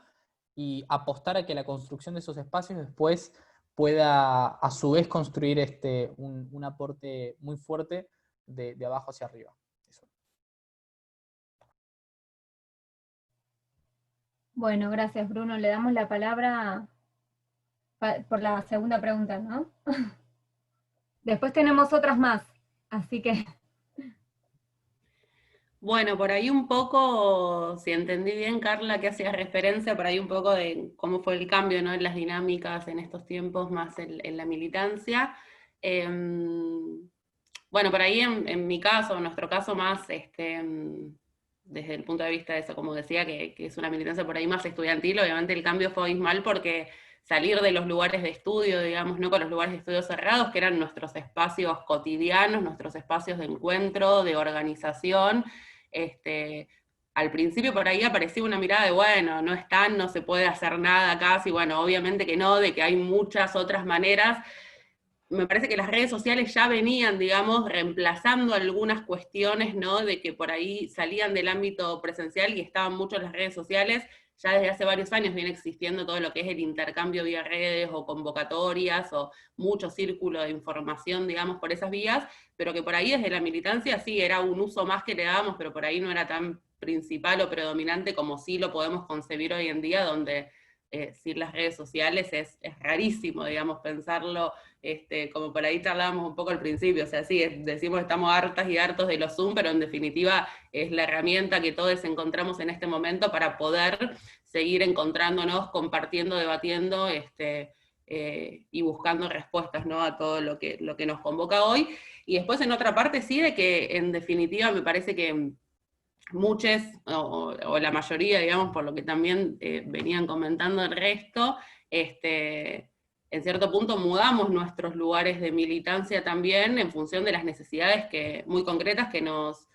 y apostar a que la construcción de esos espacios después pueda a su vez construir un aporte muy fuerte de abajo hacia arriba. Eso. Bueno, gracias Bruno. Le damos la palabra por la segunda pregunta, ¿no? Después tenemos otras más, así que... Bueno, por ahí un poco, si entendí bien, Carla, que hacías referencia por ahí un poco de cómo fue el cambio, ¿no?, en las dinámicas en estos tiempos, más en la militancia. Bueno, por ahí en mi caso, en nuestro caso más, desde el punto de vista de eso, como decía, que es una militancia por ahí más estudiantil, obviamente el cambio fue abismal porque salir de los lugares de estudio, digamos, no con los lugares de estudio cerrados, que eran nuestros espacios cotidianos, nuestros espacios de encuentro, de organización. Al principio por ahí aparecía una mirada de, bueno, no están, no se puede hacer nada casi, bueno, obviamente que no, de que hay muchas otras maneras. Me parece que las redes sociales ya venían, digamos, reemplazando algunas cuestiones, ¿no?, de que por ahí salían del ámbito presencial y estaban mucho en las redes sociales. Ya desde hace varios años viene existiendo todo lo que es el intercambio vía redes o convocatorias o mucho círculo de información, digamos, por esas vías, pero que por ahí desde la militancia sí era un uso más que le dábamos, pero por ahí no era tan principal o predominante como sí lo podemos concebir hoy en día, donde sin las redes sociales es rarísimo, digamos, pensarlo, como por ahí charlábamos un poco al principio, o sea, sí, decimos que estamos hartas y hartos de los Zoom, pero en definitiva es la herramienta que todos encontramos en este momento para poder seguir encontrándonos, compartiendo, debatiendo, y buscando respuestas, ¿no?, a todo lo que nos convoca hoy. Y después en otra parte sí, de que en definitiva me parece que muchos, o la mayoría, digamos, por lo que también venían comentando el resto, en cierto punto mudamos nuestros lugares de militancia también en función de las necesidades muy concretas que nos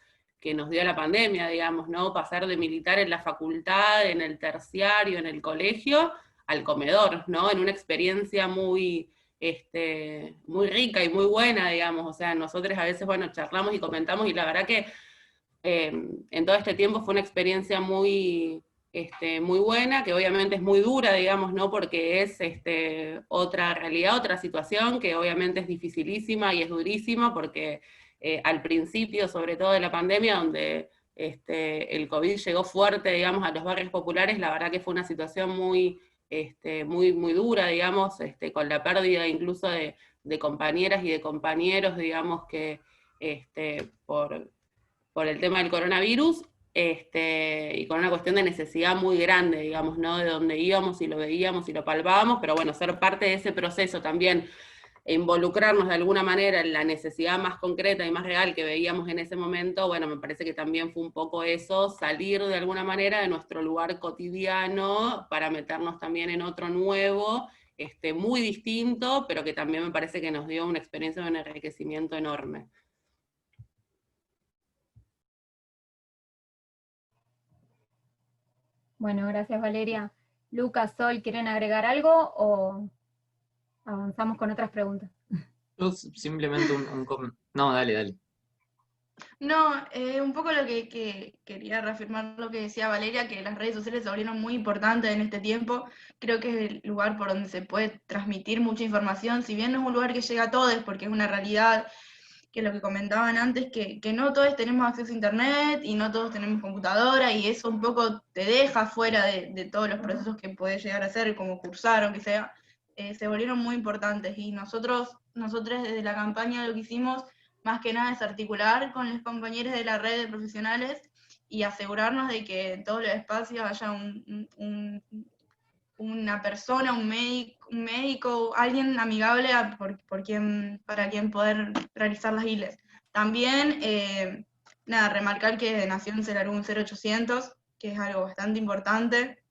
dio la pandemia, digamos, ¿no? Pasar de militar en la facultad, en el terciario, en el colegio, al comedor, ¿no? En una experiencia muy rica y muy buena, digamos. O sea, nosotros a veces, bueno, charlamos y comentamos, y la verdad que en todo este tiempo fue una experiencia muy buena, que obviamente es muy dura, digamos, ¿no?, porque es otra realidad, otra situación, que obviamente es dificilísima y es durísima, porque al principio, sobre todo de la pandemia, donde el COVID llegó fuerte, digamos, a los barrios populares, la verdad que fue una situación muy dura, digamos, con la pérdida incluso de compañeras y de compañeros, digamos, que por el tema del coronavirus, y con una cuestión de necesidad muy grande, digamos, ¿no?, de donde íbamos y lo veíamos y lo palpábamos, pero bueno, ser parte de ese proceso también, e involucrarnos de alguna manera en la necesidad más concreta y más real que veíamos en ese momento, bueno, me parece que también fue un poco eso, salir de alguna manera de nuestro lugar cotidiano para meternos también en otro nuevo, muy distinto, pero que también me parece que nos dio una experiencia de un enriquecimiento enorme. Bueno, gracias Valeria. Lucas, Sol, ¿quieren agregar algo o avanzamos con otras preguntas? Yo simplemente No, dale. No, un poco lo que quería reafirmar lo que decía Valeria, que las redes sociales se volvieron muy importantes en este tiempo. Creo que es el lugar por donde se puede transmitir mucha información, si bien no es un lugar que llega a todos, porque es una realidad que lo que comentaban antes, que no todos tenemos acceso a internet y no todos tenemos computadora, y eso un poco te deja fuera de todos los procesos que puedes llegar a hacer, como cursar o que sea. Se volvieron muy importantes, y nosotros desde la campaña lo que hicimos más que nada es articular con los compañeros de la red de profesionales y asegurarnos de que en todos los espacios haya una persona, un médico, alguien amigable para quien poder realizar las ILES. También, remarcar que de Nación se largó un 0800, que es algo bastante importante,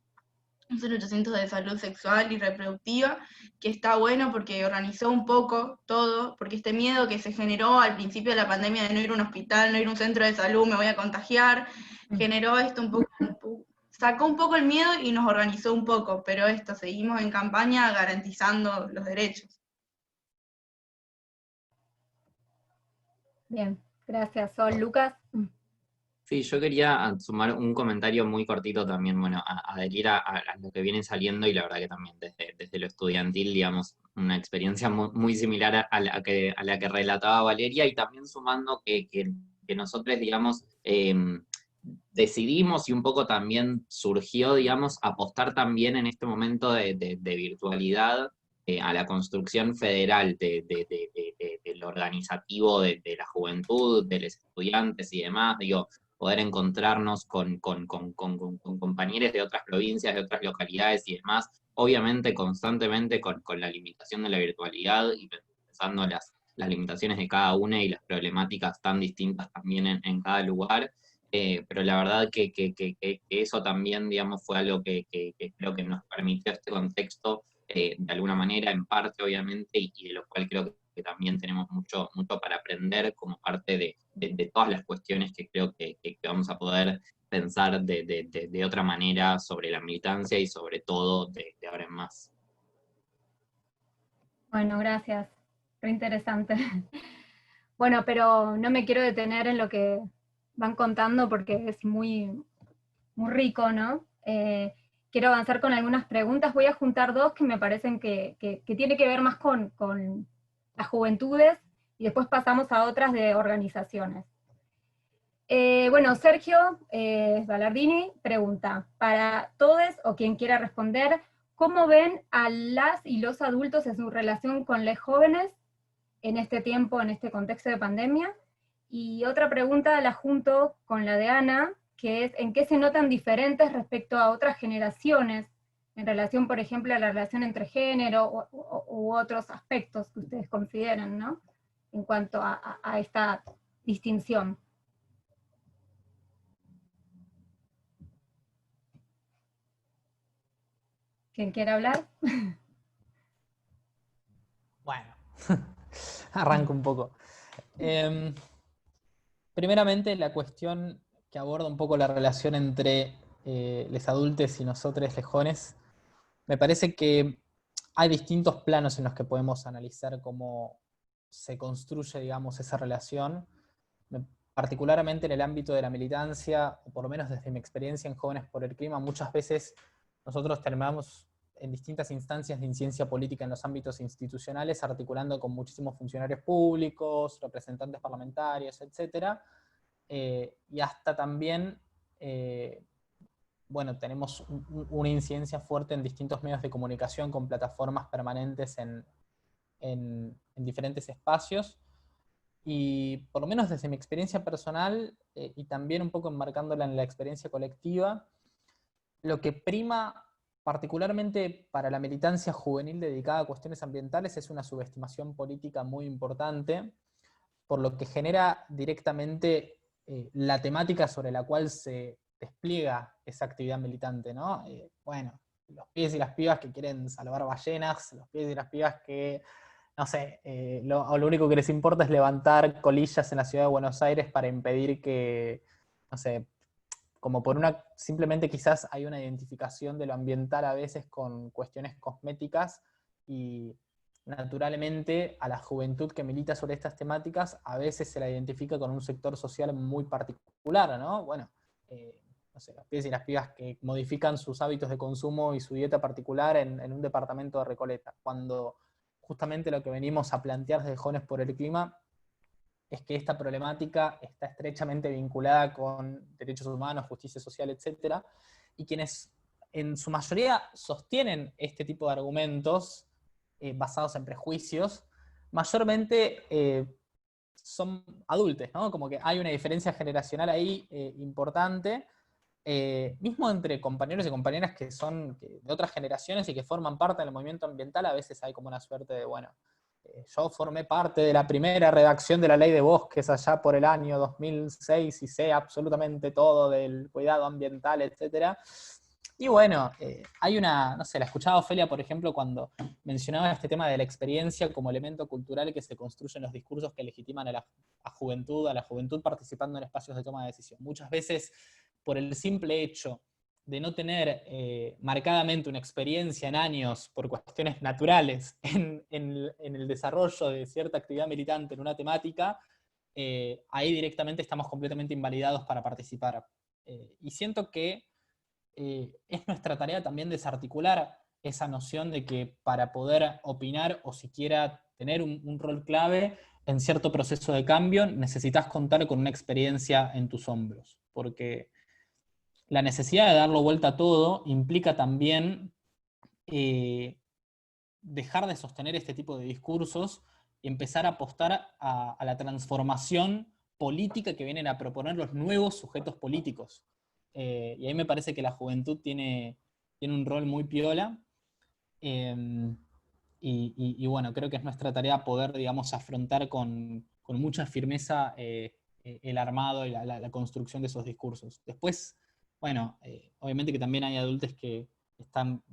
un 0800 de salud sexual y reproductiva, que está bueno porque organizó un poco todo, porque este miedo que se generó al principio de la pandemia de no ir a un hospital, no ir a un centro de salud, me voy a contagiar, generó esto un poco, sacó un poco el miedo y nos organizó un poco, pero seguimos en campaña garantizando los derechos. Bien, gracias Sol. Lucas. Sí, yo quería sumar un comentario muy cortito también, bueno, adherir a lo que viene saliendo, y la verdad que también desde lo estudiantil, digamos, una experiencia muy similar a la que relataba Valeria, y también sumando que nosotros, digamos, decidimos, y un poco también surgió, digamos, apostar también en este momento de virtualidad, a la construcción federal del organizativo de la juventud, de los estudiantes y demás, digo, poder encontrarnos con compañeros de otras provincias, de otras localidades y demás, obviamente constantemente con la limitación de la virtualidad y pensando las limitaciones de cada una y las problemáticas tan distintas también en cada lugar, pero la verdad que eso también, digamos, fue algo que creo que nos permitió este contexto, de alguna manera, en parte obviamente, y de lo cual creo que también tenemos mucho para aprender como parte de todas las cuestiones que creo que vamos a poder pensar de otra manera sobre la militancia y sobre todo de ahora en más. Bueno, gracias. Re interesante. Bueno, pero no me quiero detener en lo que van contando porque es muy, muy rico, ¿no? Quiero avanzar con algunas preguntas. Voy a juntar dos que me parecen que tiene que ver más con las juventudes y después pasamos a otras de organizaciones. Bueno, Sergio Ballardini pregunta, para todos o quien quiera responder, ¿cómo ven a las y los adultos en su relación con los jóvenes en este tiempo, en este contexto de pandemia? Y otra pregunta la junto con la de Ana, que es, ¿en qué se notan diferentes respecto a otras generaciones, en relación, por ejemplo, a la relación entre género u otros aspectos que ustedes consideran, ¿no? En cuanto a esta distinción. ¿Quién quiere hablar? Bueno, arranco un poco. Primeramente, la cuestión que aborda un poco la relación entre los adultos y nosotros, los jóvenes, me parece que hay distintos planos en los que podemos analizar cómo se construye, digamos, esa relación, particularmente en el ámbito de la militancia, o por lo menos desde mi experiencia en Jóvenes por el Clima, muchas veces nosotros terminamos en distintas instancias de incidencia política en los ámbitos institucionales, articulando con muchísimos funcionarios públicos, representantes parlamentarios, etc. Y hasta también, bueno, tenemos una incidencia fuerte en distintos medios de comunicación con plataformas permanentes en diferentes espacios. Y por lo menos desde mi experiencia personal, y también un poco enmarcándola en la experiencia colectiva, lo que prima particularmente para la militancia juvenil dedicada a cuestiones ambientales es una subestimación política muy importante, por lo que genera directamente la temática sobre la cual se despliega esa actividad militante, ¿no? Bueno, los pibes y las pibas que quieren salvar ballenas, los pibes y las pibas que, no sé, lo único que les importa es levantar colillas en la ciudad de Buenos Aires para impedir que, no sé, como por simplemente quizás hay una identificación de lo ambiental a veces con cuestiones cosméticas, y naturalmente a la juventud que milita sobre estas temáticas a veces se la identifica con un sector social muy particular, ¿no? Bueno, no sé, los pibes y las pibas que modifican sus hábitos de consumo y su dieta particular en un departamento de Recoleta, cuando justamente lo que venimos a plantear desde Jóvenes por el Clima es que esta problemática está estrechamente vinculada con derechos humanos, justicia social, etc. Y quienes en su mayoría sostienen este tipo de argumentos basados en prejuicios, mayormente son adultos, ¿no? Como que hay una diferencia generacional ahí importante, mismo entre compañeros y compañeras que son de otras generaciones y que forman parte del movimiento ambiental. A veces hay como una suerte de, bueno, yo formé parte de la primera redacción de la Ley de Bosques allá por el año 2006 y sé absolutamente todo del cuidado ambiental, etc. Y bueno, hay una, no sé, la escuchaba Ofelia, por ejemplo, cuando mencionaba este tema de la experiencia como elemento cultural que se construye en los discursos que legitiman a la juventud participando en espacios de toma de decisión. Muchas veces, por el simple hecho de no tener marcadamente una experiencia en años por cuestiones naturales en el desarrollo de cierta actividad militante en una temática, ahí directamente estamos completamente invalidados para participar. Y siento que es nuestra tarea también desarticular esa noción de que para poder opinar o siquiera tener un rol clave en cierto proceso de cambio necesitas contar con una experiencia en tus hombros, porque la necesidad de darlo vuelta a todo implica también dejar de sostener este tipo de discursos y empezar a apostar a la transformación política que vienen a proponer los nuevos sujetos políticos. Y ahí me parece que la juventud tiene un rol muy piola, y bueno, creo que es nuestra tarea poder, digamos, afrontar con mucha firmeza el armado y la construcción de esos discursos. Después, bueno, obviamente que también hay adultos que están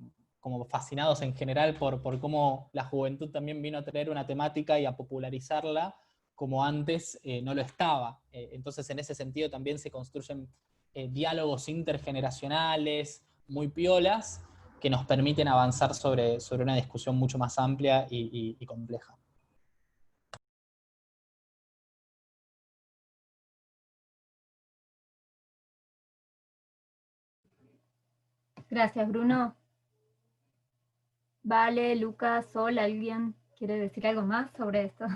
como fascinados en general por cómo la juventud también vino a traer una temática y a popularizarla como antes no lo estaba. Entonces, en ese sentido también se construyen diálogos intergeneracionales muy piolas que nos permiten avanzar sobre una discusión mucho más amplia y compleja. Gracias, Bruno. Vale, Lucas, Sol, ¿alguien quiere decir algo más sobre esto?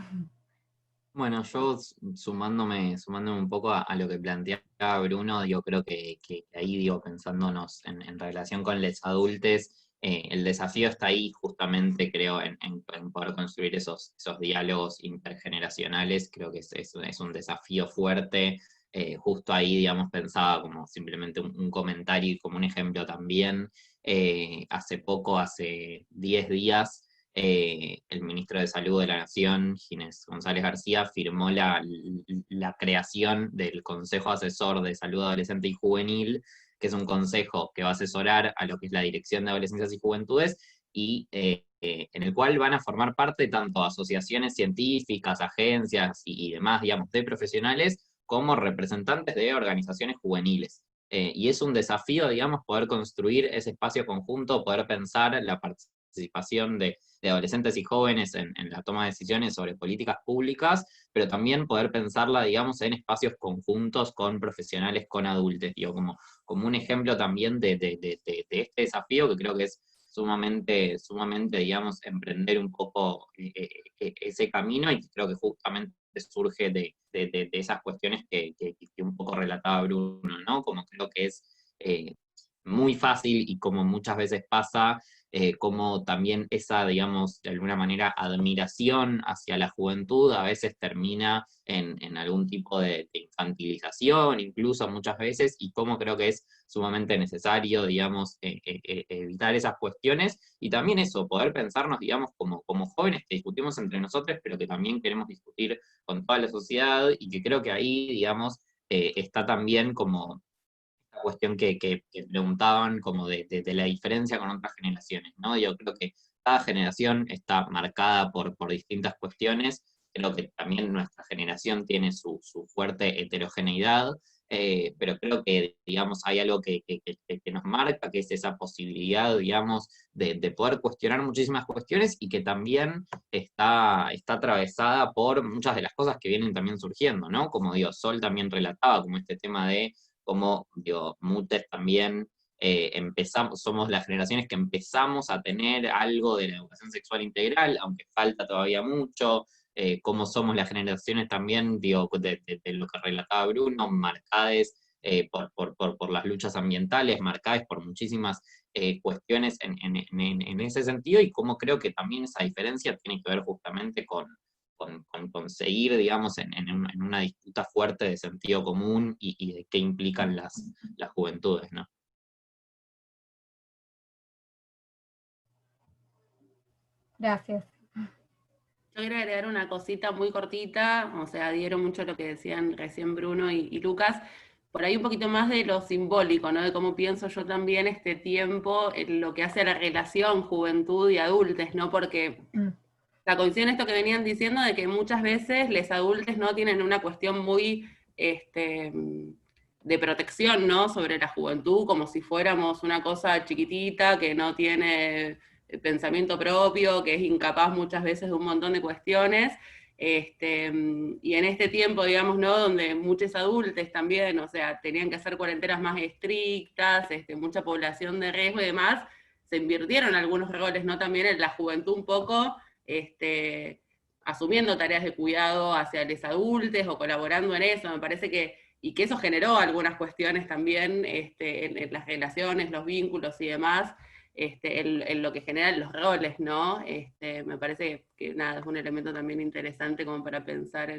Bueno, yo sumándome un poco a lo que planteaba Bruno, yo creo que ahí, digo, pensándonos en relación con los adultos, el desafío está ahí justamente, creo, en poder construir esos diálogos intergeneracionales. Creo que es un desafío fuerte. Justo ahí, digamos, pensaba como simplemente un comentario y como un ejemplo también. Hace 10 días, el ministro de Salud de la Nación, Ginés González García, firmó la creación del Consejo Asesor de Salud Adolescente y Juvenil, que es un consejo que va a asesorar a lo que es la Dirección de Adolescencias y Juventudes, y en el cual van a formar parte tanto asociaciones científicas, agencias y demás, digamos, de profesionales, como representantes de organizaciones juveniles. Y es un desafío, digamos, poder construir ese espacio conjunto, poder pensar la participación de adolescentes y jóvenes en la toma de decisiones sobre políticas públicas, pero también poder pensarla, digamos, en espacios conjuntos con profesionales, con adultos, digo, como un ejemplo también de este desafío, que creo que es sumamente, digamos, emprender un poco ese camino, y creo que justamente surge de esas cuestiones que un poco relataba Bruno, ¿no? Como creo que es muy fácil, y como muchas veces pasa, como también esa, digamos, de alguna manera, admiración hacia la juventud a veces termina en algún tipo de infantilización, incluso muchas veces, y como creo que es sumamente necesario, digamos, evitar esas cuestiones, y también eso, poder pensarnos, digamos, como jóvenes que discutimos entre nosotros, pero que también queremos discutir con toda la sociedad, y que creo que ahí, digamos, está también como esta cuestión que preguntaban como de la diferencia con otras generaciones, ¿no? Yo creo que cada generación está marcada por distintas cuestiones. Creo que también nuestra generación tiene su fuerte heterogeneidad, pero creo que, digamos, hay algo que nos marca, que es esa posibilidad, digamos, de poder cuestionar muchísimas cuestiones, y que también está atravesada por muchas de las cosas que vienen también surgiendo, ¿no? Como digo, Sol también relataba como este tema de cómo, digo, mutes también somos las generaciones que empezamos a tener algo de la educación sexual integral, aunque falta todavía mucho. Cómo somos las generaciones también, digo, de lo que relataba Bruno, marcadas por las luchas ambientales, marcadas por muchísimas cuestiones en ese sentido, y cómo creo que también esa diferencia tiene que ver justamente con seguir, digamos, en una disputa fuerte de sentido común y de qué implican las juventudes, ¿no? Gracias. Yo quería agregar una cosita muy cortita, o sea, adhiero mucho a lo que decían recién Bruno y Lucas, por ahí un poquito más de lo simbólico, ¿no? De cómo pienso yo también este tiempo en lo que hace a la relación juventud y adultos, ¿no? Porque la coincide en esto que venían diciendo de que muchas veces los adultos no tienen una cuestión muy de protección, ¿no? Sobre la juventud, como si fuéramos una cosa chiquitita que no tiene pensamiento propio, que es incapaz muchas veces de un montón de cuestiones. Y en este tiempo, digamos, ¿no? Donde muchos adultos también, o sea, tenían que hacer cuarentenas más estrictas, mucha población de riesgo y demás, se invirtieron algunos roles, ¿no? También en la juventud un poco, asumiendo tareas de cuidado hacia los adultos o colaborando en eso. Me parece que eso generó algunas cuestiones también en las relaciones, los vínculos y demás. en lo que generan los roles, ¿no? Me parece que nada, es un elemento también interesante como para pensar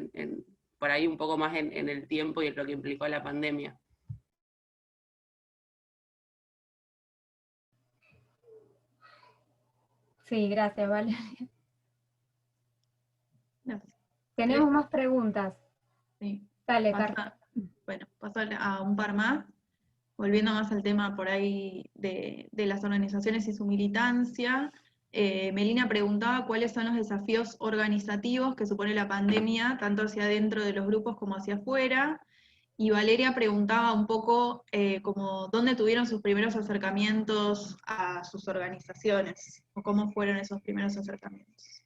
por ahí un poco más en el tiempo y en lo que implicó la pandemia. Sí, gracias, Valeria. Gracias. Tenemos más preguntas. Sí. Dale, Carla. Bueno, paso a un par más, volviendo más al tema por ahí de las organizaciones y su militancia. Melina preguntaba cuáles son los desafíos organizativos que supone la pandemia, tanto hacia adentro de los grupos como hacia afuera. Y Valeria preguntaba un poco como dónde tuvieron sus primeros acercamientos a sus organizaciones, o cómo fueron esos primeros acercamientos.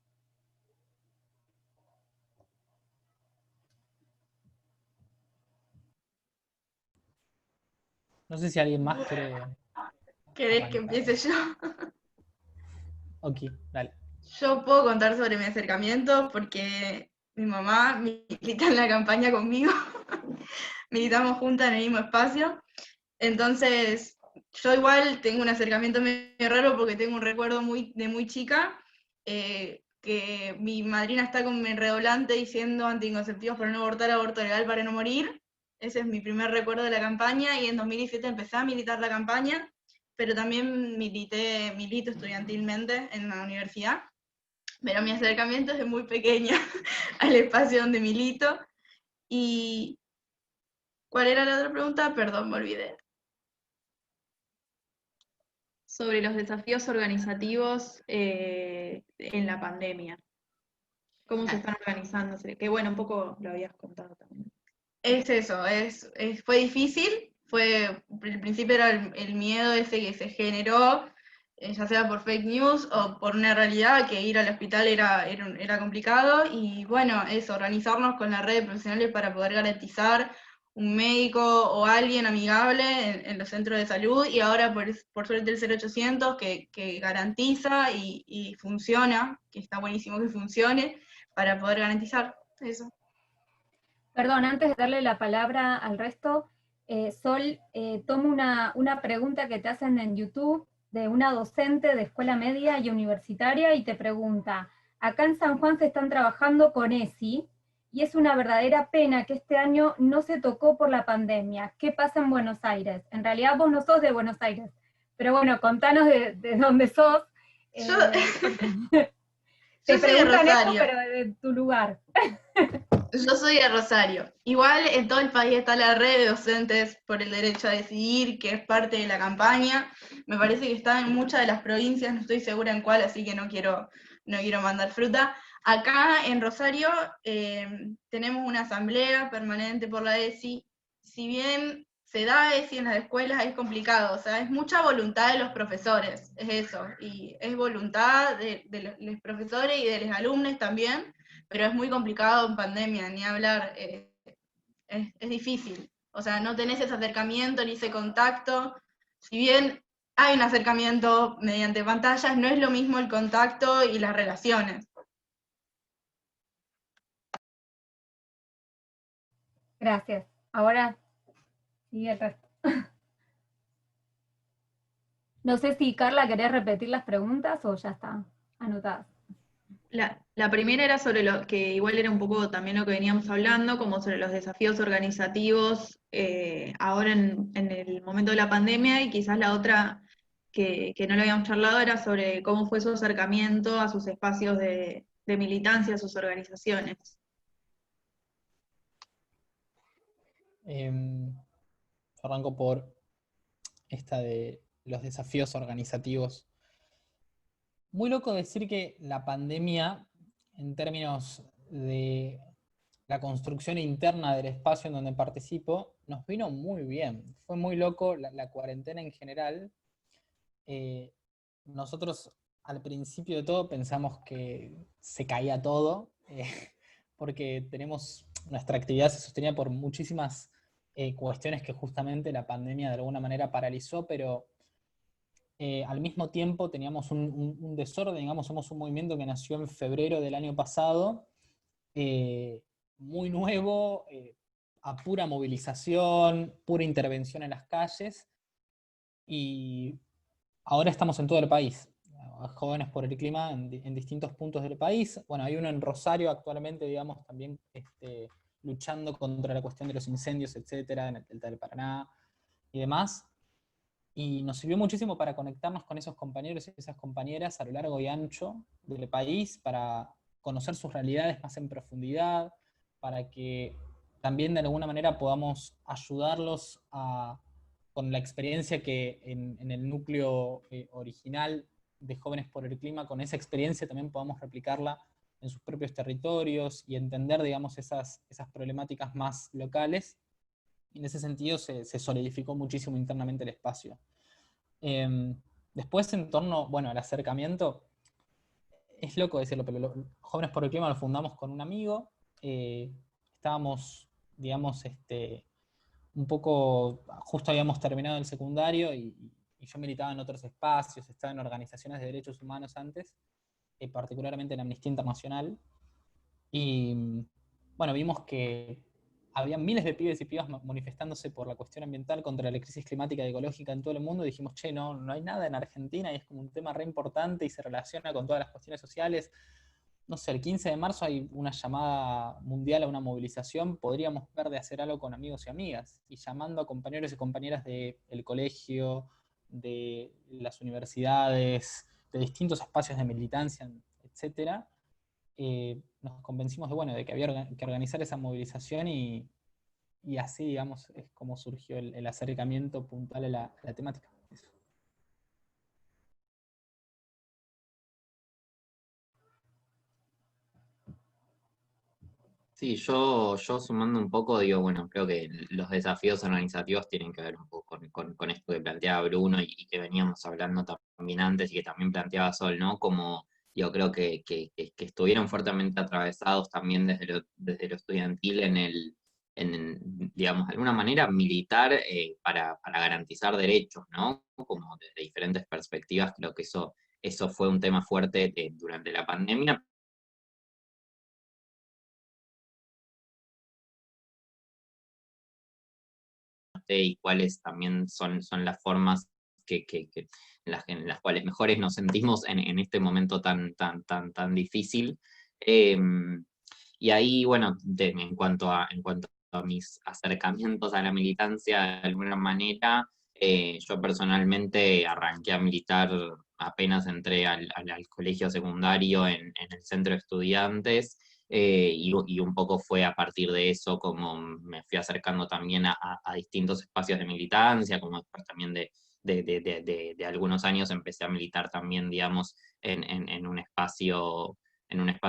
No sé si alguien más quiere... ¿Querés que empiece yo? Ok, dale. Yo puedo contar sobre mi acercamiento porque mi mamá milita en la campaña conmigo. Militamos juntas en el mismo espacio. Entonces, yo igual tengo un acercamiento medio raro porque tengo un recuerdo de muy chica, que mi madrina está con mi redoblante diciendo anticonceptivos para no abortar, aborto legal para no morir. Ese es mi primer recuerdo de la campaña, y en 2017 empecé a militar la campaña, pero también milito estudiantilmente en la universidad. Pero mi acercamiento es de muy pequeña al espacio donde milito. ¿Y cuál era la otra pregunta? Perdón, me olvidé. Sobre los desafíos organizativos en la pandemia. ¿Cómo se están organizándose? Que bueno, un poco lo habías contado también. Es eso, fue difícil, al principio era el miedo ese que se generó, ya sea por fake news o por una realidad que ir al hospital era complicado, y bueno, eso, organizarnos con la red de profesionales para poder garantizar un médico o alguien amigable en los centros de salud, y ahora por suerte el 0800 que garantiza y funciona, que está buenísimo que funcione, para poder garantizar eso. Perdón, antes de darle la palabra al resto, Sol, tomo una pregunta que te hacen en YouTube de una docente de escuela media y universitaria, y te pregunta: acá en San Juan se están trabajando con ESI, y es una verdadera pena que este año no se tocó por la pandemia. ¿Qué pasa en Buenos Aires? En realidad vos no sos de Buenos Aires, pero bueno, contanos de dónde sos. Te preguntan esto, pero de tu lugar. Yo soy de Rosario. Igual en todo el país está la red de docentes por el derecho a decidir, que es parte de la campaña. Me parece que está en muchas de las provincias, no estoy segura en cuál, así que no quiero mandar fruta. Acá en Rosario tenemos una asamblea permanente por la ESI. Si bien se da ESI en las escuelas, es complicado, o sea, es mucha voluntad de los profesores, es eso, y es voluntad de los profesores y de los alumnos también, pero es muy complicado en pandemia, ni hablar, es difícil. O sea, no tenés ese acercamiento ni ese contacto. Si bien hay un acercamiento mediante pantallas, no es lo mismo el contacto y las relaciones. Gracias. Ahora sigue el resto. No sé si, Carla, querés repetir las preguntas o ya está anotadas. La primera era sobre lo que igual era un poco también lo que veníamos hablando, como sobre los desafíos organizativos ahora en el momento de la pandemia, y quizás la otra que no lo habíamos charlado era sobre cómo fue su acercamiento a sus espacios de militancia, a sus organizaciones. Arranco por esta de los desafíos organizativos. Muy loco decir que la pandemia, en términos de la construcción interna del espacio en donde participo, nos vino muy bien. Fue muy loco la cuarentena en general. Nosotros al principio de todo pensamos que se caía todo, porque nuestra actividad se sostenía por muchísimas cuestiones que justamente la pandemia de alguna manera paralizó, pero al mismo tiempo teníamos un desorden, digamos, somos un movimiento que nació en febrero del año pasado, muy nuevo, a pura movilización, pura intervención en las calles, y ahora estamos en todo el país, Jóvenes por el Clima en distintos puntos del país. Bueno, hay uno en Rosario actualmente, digamos, también luchando contra la cuestión de los incendios, etcétera, en el Delta del Paraná y demás. Y nos sirvió muchísimo para conectarnos con esos compañeros y esas compañeras a lo largo y ancho del país, para conocer sus realidades más en profundidad, para que también de alguna manera podamos ayudarlos con la experiencia que en el núcleo original de Jóvenes por el Clima, con esa experiencia también podamos replicarla en sus propios territorios y entender, digamos, esas problemáticas más locales. Y en ese sentido se solidificó muchísimo internamente el espacio. Después, en torno, bueno, al acercamiento, es loco decirlo, pero Jóvenes por el Clima lo fundamos con un amigo. Estábamos, digamos, un poco, justo habíamos terminado el secundario y yo militaba en otros espacios, estaba en organizaciones de derechos humanos antes, particularmente en Amnistía Internacional. Y bueno, vimos que había miles de pibes y pibas manifestándose por la cuestión ambiental contra la crisis climática y ecológica en todo el mundo, y dijimos, che, no hay nada en Argentina, y es como un tema re importante y se relaciona con todas las cuestiones sociales. No sé, el 15 de marzo hay una llamada mundial a una movilización, podríamos ver de hacer algo con amigos y amigas, y llamando a compañeros y compañeras del colegio, de las universidades, de distintos espacios de militancia, etcétera. Nos convencimos de que había que organizar esa movilización, y así, digamos, es como surgió el acercamiento puntual a la temática. Eso. Sí, yo sumando un poco, digo, bueno, creo que los desafíos organizativos tienen que ver un poco con esto que planteaba Bruno y que veníamos hablando también antes y que también planteaba Sol, ¿no? Como yo creo que estuvieron fuertemente atravesados también desde lo estudiantil digamos, de alguna manera militar para garantizar derechos, ¿no? Como desde diferentes perspectivas, creo que eso fue un tema fuerte durante la pandemia. Y cuáles también son las formas en las cuales mejores nos sentimos en este momento tan difícil. Y ahí, bueno, en cuanto a mis acercamientos a la militancia, de alguna manera, yo personalmente arranqué a militar apenas entré al colegio secundario en el centro de estudiantes. Y un poco fue a partir de eso como me fui acercando también a distintos espacios de militancia, como después también de algunos años empecé a militar también, digamos, en un espacio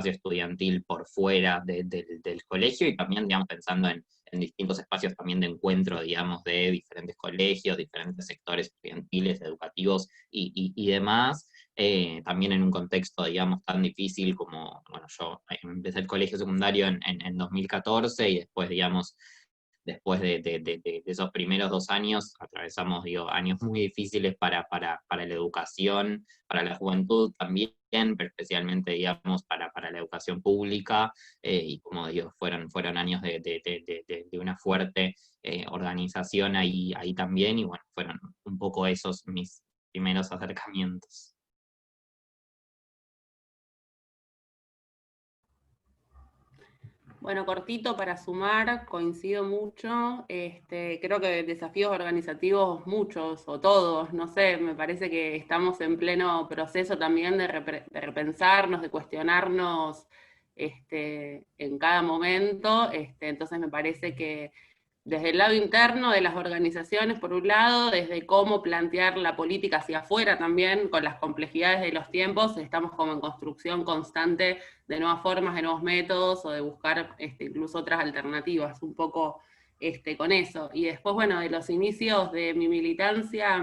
estudiantil por fuera del colegio, y también, digamos, pensando en distintos espacios también de encuentro, digamos, de diferentes colegios, diferentes sectores estudiantiles, educativos y demás. También en un contexto, digamos, tan difícil como, bueno, yo empecé el colegio secundario en 2014 y después, digamos, después de esos primeros 2 años, atravesamos, digo, años muy difíciles para la educación, para la juventud también, pero especialmente, digamos, para la educación pública, y como digo, fueron años de una fuerte organización ahí también, y bueno, fueron un poco esos mis primeros acercamientos. Bueno, cortito para sumar, coincido mucho. Creo que desafíos organizativos muchos o todos, no sé, me parece que estamos en pleno proceso también de repensarnos, de cuestionarnos en cada momento. Entonces me parece que desde el lado interno de las organizaciones, por un lado, desde cómo plantear la política hacia afuera también, con las complejidades de los tiempos, estamos como en construcción constante de nuevas formas, de nuevos métodos, o de buscar incluso otras alternativas, un poco con eso. Y después, bueno, de los inicios de mi militancia,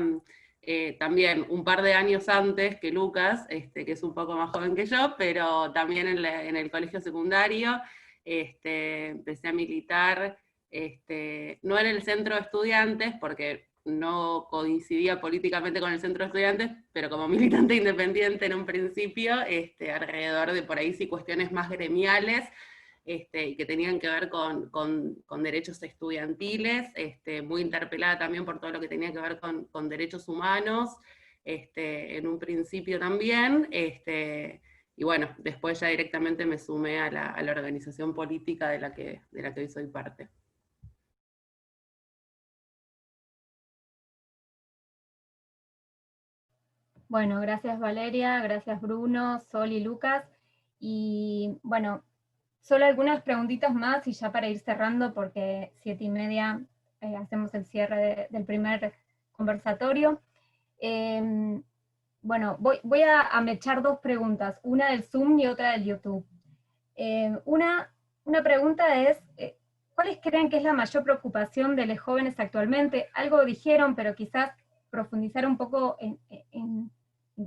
también un par de años antes que Lucas, que es un poco más joven que yo, pero también en el colegio secundario, empecé a militar. No en el centro de estudiantes, porque no coincidía políticamente con el centro de estudiantes, pero como militante independiente en un principio, alrededor de por ahí sí cuestiones más gremiales, que tenían que ver con derechos estudiantiles, muy interpelada también por todo lo que tenía que ver con derechos humanos, en un principio también, y bueno, después ya directamente me sumé a la organización política de la que hoy soy parte. Bueno, gracias Valeria, gracias Bruno, Sol y Lucas. Y bueno, solo algunas preguntitas más y ya para ir cerrando, porque 7:30 hacemos el cierre del primer conversatorio. Bueno, voy a mechar dos preguntas, una del Zoom y otra del YouTube. Una pregunta es, ¿cuáles creen que es la mayor preocupación de los jóvenes actualmente? Algo dijeron, pero quizás profundizar un poco en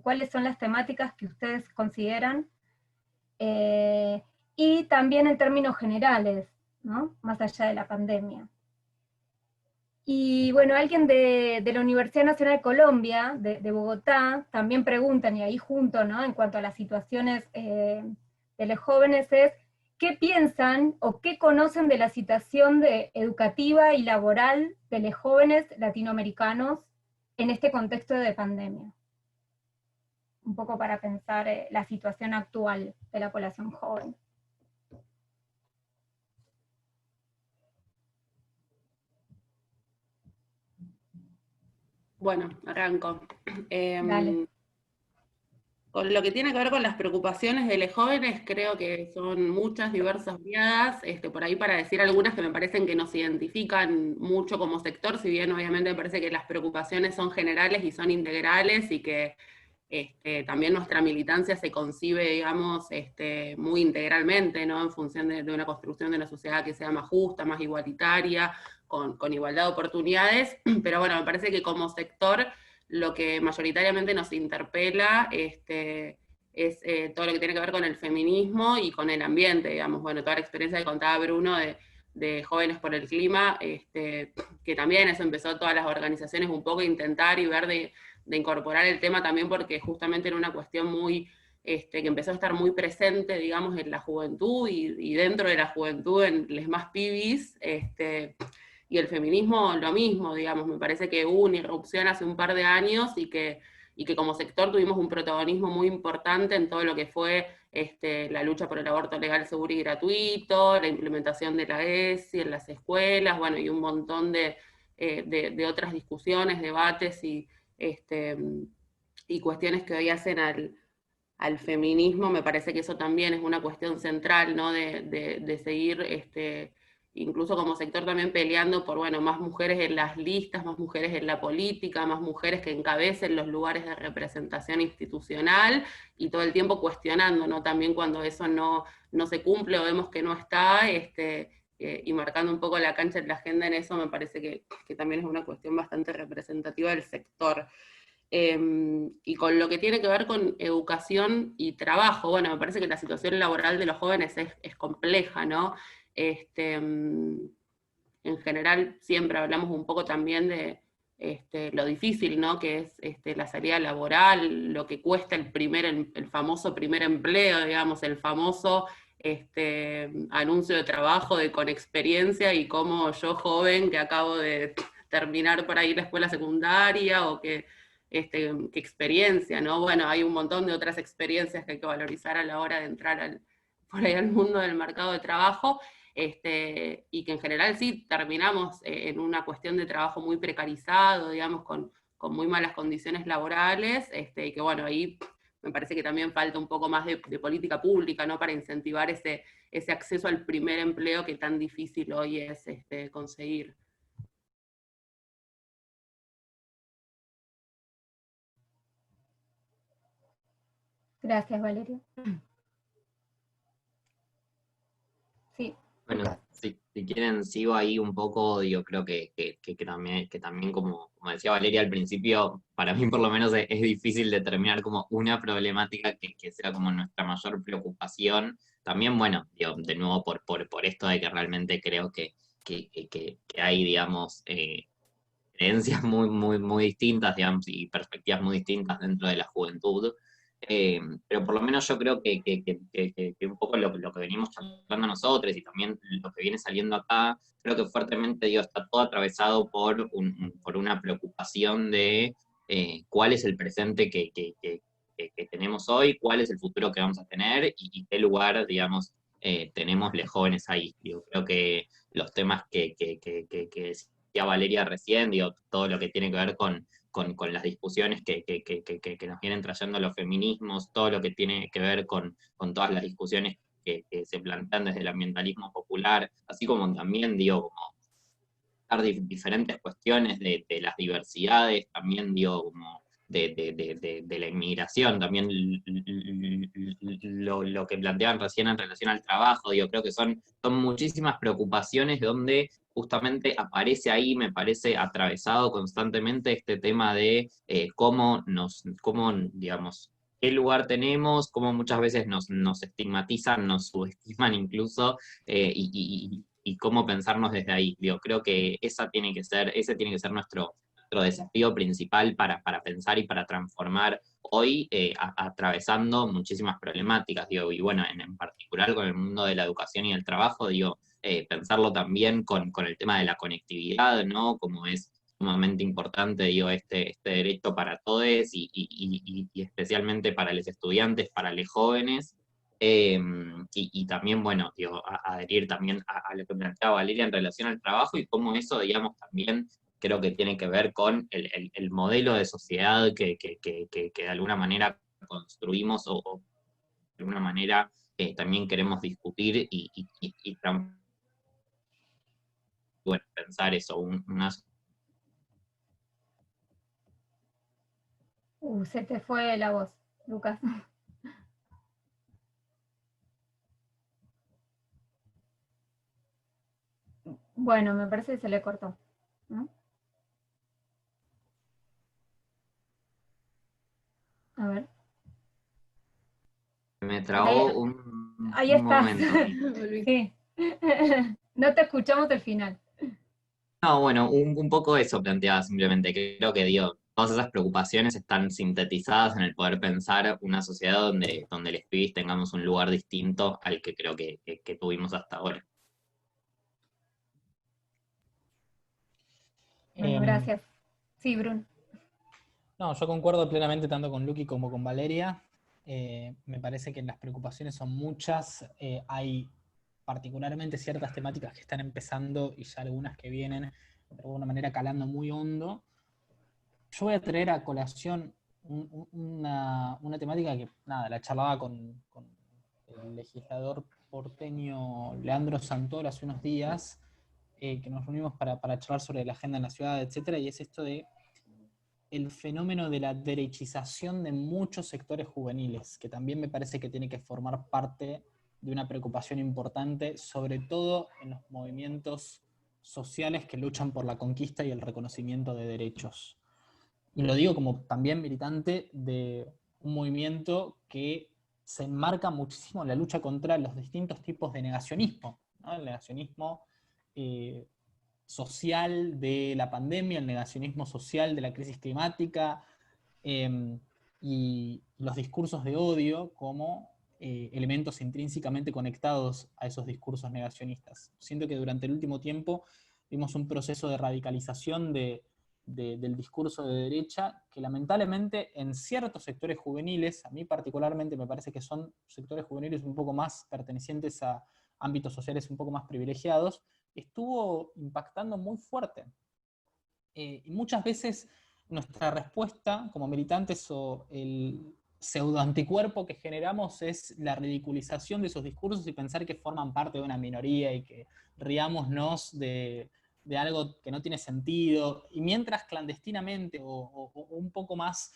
cuáles son las temáticas que ustedes consideran, y también en términos generales, ¿no? Más allá de la pandemia. Y bueno, alguien de la Universidad Nacional de Colombia, de Bogotá, también preguntan, y ahí junto, ¿no? En cuanto a las situaciones de los jóvenes es, ¿qué piensan o qué conocen de la situación educativa y laboral de los jóvenes latinoamericanos en este contexto de pandemia? Un poco para pensar la situación actual de la población joven. Bueno, arranco. Dale. Con lo que tiene que ver con las preocupaciones de los jóvenes, creo que son muchas, diversas, variadas, por ahí para decir algunas que me parecen que nos identifican mucho como sector, si bien obviamente me parece que las preocupaciones son generales y son integrales, y que también nuestra militancia se concibe, digamos, muy integralmente, ¿no? En función de una construcción de una sociedad que sea más justa, más igualitaria, con igualdad de oportunidades, pero bueno, me parece que como sector lo que mayoritariamente nos interpela es todo lo que tiene que ver con el feminismo y con el ambiente, digamos, bueno, toda la experiencia que contaba Bruno de Jóvenes por el Clima, que también eso empezó todas las organizaciones un poco a intentar y ver de incorporar el tema también, porque justamente era una cuestión muy, que empezó a estar muy presente, digamos, en la juventud y dentro de la juventud en les más pibis, y el feminismo lo mismo, digamos, me parece que hubo una irrupción hace un par de años y que como sector tuvimos un protagonismo muy importante en todo lo que fue la lucha por el aborto legal, seguro y gratuito, la implementación de la ESI en las escuelas, bueno, y un montón de otras discusiones, debates y cuestiones que hoy hacen al feminismo. Me parece que eso también es una cuestión central, ¿no? De seguir, incluso como sector también peleando por, bueno, más mujeres en las listas, más mujeres en la política, más mujeres que encabecen los lugares de representación institucional, y todo el tiempo cuestionando, ¿no? También cuando eso no se cumple o vemos que no está, y marcando un poco la cancha en la agenda en eso, me parece que también es una cuestión bastante representativa del sector. Y con lo que tiene que ver con educación y trabajo, bueno, me parece que la situación laboral de los jóvenes es compleja, ¿no? En general siempre hablamos un poco también de lo difícil, ¿no? Que es la salida laboral, lo que cuesta el famoso primer empleo, digamos, el famoso anuncio de trabajo con experiencia, y cómo yo, joven, que acabo de terminar por ahí la escuela secundaria, o que experiencia, ¿no? Bueno, hay un montón de otras experiencias que hay que valorizar a la hora de entrar por ahí al mundo del mercado de trabajo, y que en general sí terminamos en una cuestión de trabajo muy precarizado, digamos, con muy malas condiciones laborales, y que bueno, ahí me parece que también falta un poco más de política pública, ¿no? Para incentivar ese acceso al primer empleo que tan difícil hoy es conseguir. Gracias, Valeria. Sí. Bueno, si quieren sigo ahí un poco, digo, creo que también como decía Valeria al principio, para mí por lo menos es difícil determinar como una problemática que sea como nuestra mayor preocupación. También, bueno, digo, de nuevo por esto de que realmente creo que hay, digamos, creencias muy distintas, digamos, y perspectivas muy distintas dentro de la juventud. Pero por lo menos yo creo que un poco lo que venimos charlando nosotros y también lo que viene saliendo acá, creo que fuertemente, digo, está todo atravesado por una preocupación de cuál es el presente que tenemos hoy, cuál es el futuro que vamos a tener y qué lugar, digamos, tenemos los jóvenes ahí. Digo, creo que los temas que decía Valeria recién, digo, todo lo que tiene que ver con las discusiones que nos vienen trayendo los feminismos, todo lo que tiene que ver con todas las discusiones que se plantean desde el ambientalismo popular, así como también, digo, como diferentes cuestiones de las diversidades, también, digo, como de la inmigración, también lo que planteaban recién en relación al trabajo, digo, creo que son muchísimas preocupaciones donde justamente aparece ahí, me parece, atravesado constantemente este tema de cómo, digamos, qué lugar tenemos, cómo muchas veces nos estigmatizan, nos subestiman incluso, y cómo pensarnos desde ahí. Digo, creo que ese tiene que ser nuestro desafío principal para pensar y para transformar hoy, atravesando muchísimas problemáticas, digo, y bueno, en particular con el mundo de la educación y el trabajo, digo, pensarlo también con el tema de la conectividad, ¿no? Como es sumamente importante, digo, este derecho para todos y especialmente para los estudiantes, para los jóvenes, y también, bueno, digo, adherir también a lo que planteaba Valeria en relación al trabajo y cómo eso, digamos, también creo que tiene que ver con el modelo de sociedad que de alguna manera construimos o de alguna manera también queremos discutir bueno, pensar eso, Se te fue la voz, Lucas. Bueno, me parece que se le cortó, ¿no? A ver. me trabó Ahí un estás. momento. Sí. No te escuchamos el final. No, bueno, un poco eso planteaba simplemente, que creo que digo, todas esas preocupaciones están sintetizadas en el poder pensar una sociedad donde los pibis tengamos un lugar distinto al que creo que tuvimos hasta ahora. Bueno, gracias. Sí, Bruno. No, yo concuerdo plenamente tanto con Luqui como con Valeria. Me parece que las preocupaciones son muchas. Hay particularmente ciertas temáticas que están empezando y ya algunas que vienen de alguna manera calando muy hondo. Yo voy a traer a colación una temática que, nada, la charlaba con el legislador porteño Leandro Santoro hace unos días, que nos reunimos para charlar sobre la agenda en la ciudad, etcétera, y es esto de el fenómeno de la derechización de muchos sectores juveniles, que también me parece que tiene que formar parte de una preocupación importante, sobre todo en los movimientos sociales que luchan por la conquista y el reconocimiento de derechos. Y lo digo como también militante de un movimiento que se enmarca muchísimo en la lucha contra los distintos tipos de negacionismo, ¿no? El negacionismo social de la pandemia, el negacionismo social de la crisis climática, y los discursos de odio como elementos intrínsecamente conectados a esos discursos negacionistas. Siento que durante el último tiempo vimos un proceso de radicalización del discurso de derecha que lamentablemente en ciertos sectores juveniles, a mí particularmente me parece que son sectores juveniles un poco más pertenecientes a ámbitos sociales un poco más privilegiados, estuvo impactando muy fuerte. Y muchas veces nuestra respuesta como militantes o el pseudoanticuerpo que generamos es la ridiculización de esos discursos y pensar que forman parte de una minoría y que riámonos de algo que no tiene sentido, y mientras clandestinamente o un poco más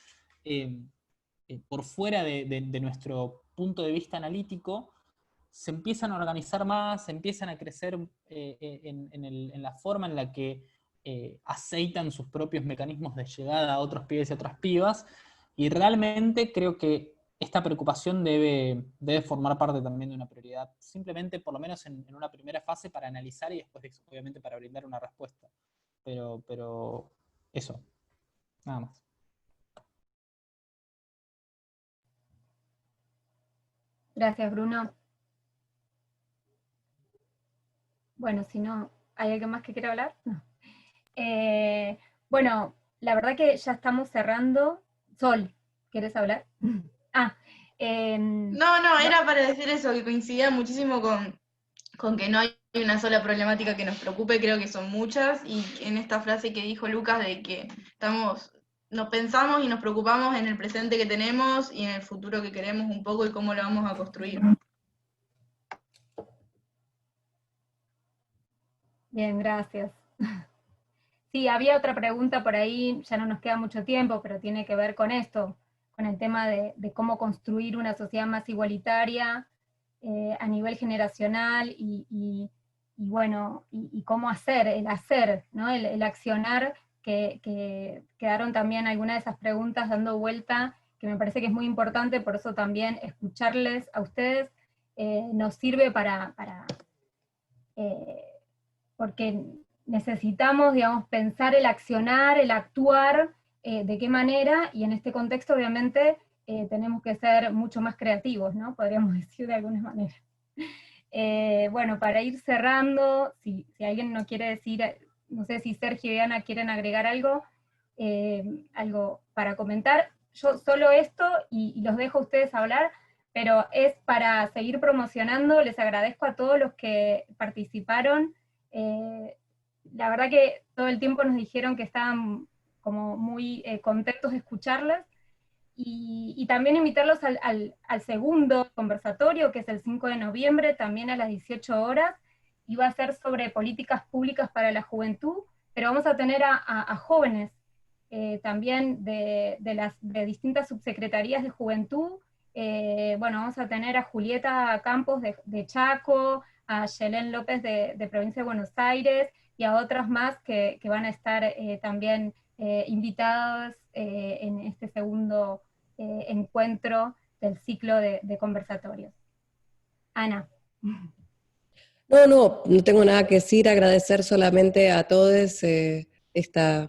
por fuera de nuestro punto de vista analítico, se empiezan a organizar más, se empiezan a crecer en la forma en la que aceitan sus propios mecanismos de llegada a otros pibes y otras pibas, y realmente creo que esta preocupación debe formar parte también de una prioridad, simplemente por lo menos en una primera fase para analizar y después obviamente para brindar una respuesta. Pero eso, nada más. Gracias, Bruno. Bueno, si no, ¿hay alguien más que quiera hablar? No. Bueno, la verdad que ya estamos cerrando. Sol, ¿quieres hablar? No, era para decir eso, que coincidía muchísimo con que no hay una sola problemática que nos preocupe, creo que son muchas, y en esta frase que dijo Lucas de que nos pensamos y nos preocupamos en el presente que tenemos y en el futuro que queremos un poco y cómo lo vamos a construir. Bien, gracias. Sí, había otra pregunta por ahí, ya no nos queda mucho tiempo, pero tiene que ver con esto, con el tema de cómo construir una sociedad más igualitaria a nivel generacional y bueno, y cómo hacer, el hacer, ¿no? El accionar, que quedaron también algunas de esas preguntas dando vuelta, que me parece que es muy importante, por eso también escucharles a ustedes nos sirve porque necesitamos, digamos, pensar el accionar, el actuar, de qué manera, y en este contexto obviamente tenemos que ser mucho más creativos, ¿no? Podríamos decir de alguna manera. Bueno, para ir cerrando, si alguien no quiere decir, no sé si Sergio y Ana quieren agregar algo, algo para comentar. Yo solo esto, y los dejo a ustedes hablar, pero es para seguir promocionando. Les agradezco a todos los que participaron. La verdad que todo el tiempo nos dijeron que estaban como muy contentos de escucharlas, y también invitarlos al segundo conversatorio, que es el 5 de noviembre, también a las 18 horas, y va a ser sobre políticas públicas para la juventud, pero vamos a tener a jóvenes también de distintas subsecretarías de juventud. Bueno, vamos a tener a Julieta Campos de Chaco, a Yelén López de Provincia de Buenos Aires, y a otras más que van a estar también invitadas en este segundo encuentro del ciclo de conversatorios. Ana. No tengo nada que decir, agradecer solamente a todos esta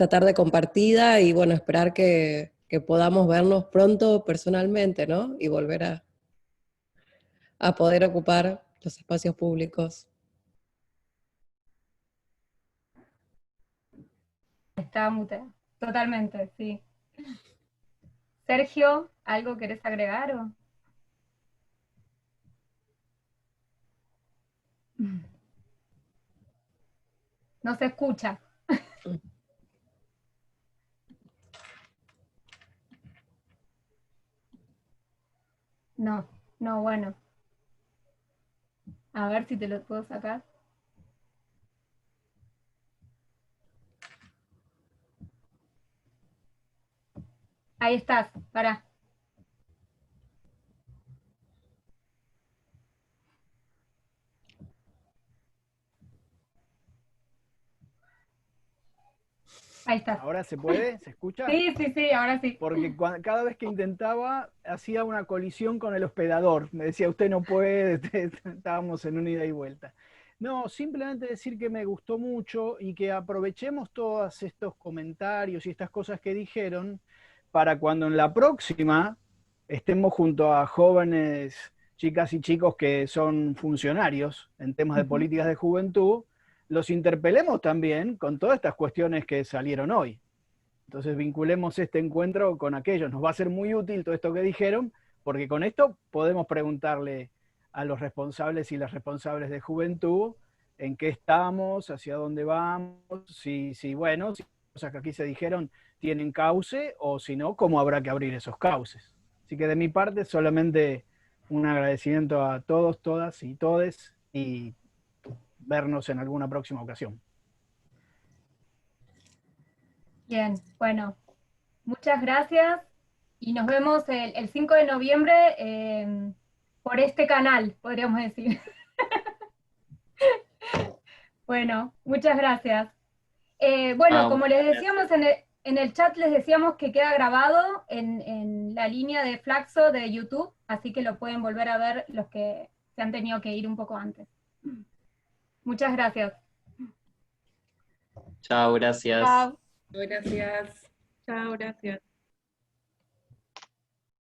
tarde compartida, y bueno, esperar que podamos vernos pronto personalmente, ¿no? Y volver a poder ocupar los espacios públicos. Está muteada, totalmente, sí. Sergio, ¿algo querés agregar o? No se escucha. No, bueno. A ver si te lo puedo sacar. Ahí estás, pará. Ahí está. ¿Ahora se puede? ¿Se escucha? Sí, ahora sí. Porque cada vez que intentaba, hacía una colisión con el hospedador. Me decía, usted no puede, estábamos en una ida y vuelta. No, simplemente decir que me gustó mucho y que aprovechemos todos estos comentarios y estas cosas que dijeron para cuando en la próxima estemos junto a jóvenes, chicas y chicos que son funcionarios en temas de políticas de juventud, los interpelemos también con todas estas cuestiones que salieron hoy. Entonces vinculemos este encuentro con aquellos. Nos va a ser muy útil todo esto que dijeron, porque con esto podemos preguntarle a los responsables y las responsables de juventud en qué estamos, hacia dónde vamos, si bueno, si las cosas que aquí se dijeron tienen cauce, o si no, cómo habrá que abrir esos cauces. Así que de mi parte solamente un agradecimiento a todos, todas y todes, y vernos en alguna próxima ocasión. Bien, bueno, muchas gracias y nos vemos el 5 de noviembre por este canal, podríamos decir. Bueno, muchas gracias. Bueno, como les decíamos en el chat, les decíamos que queda grabado en la línea de Flaxo de YouTube, así que lo pueden volver a ver los que se han tenido que ir un poco antes. Muchas gracias. Chao, gracias. Chao. Gracias. Chao, gracias.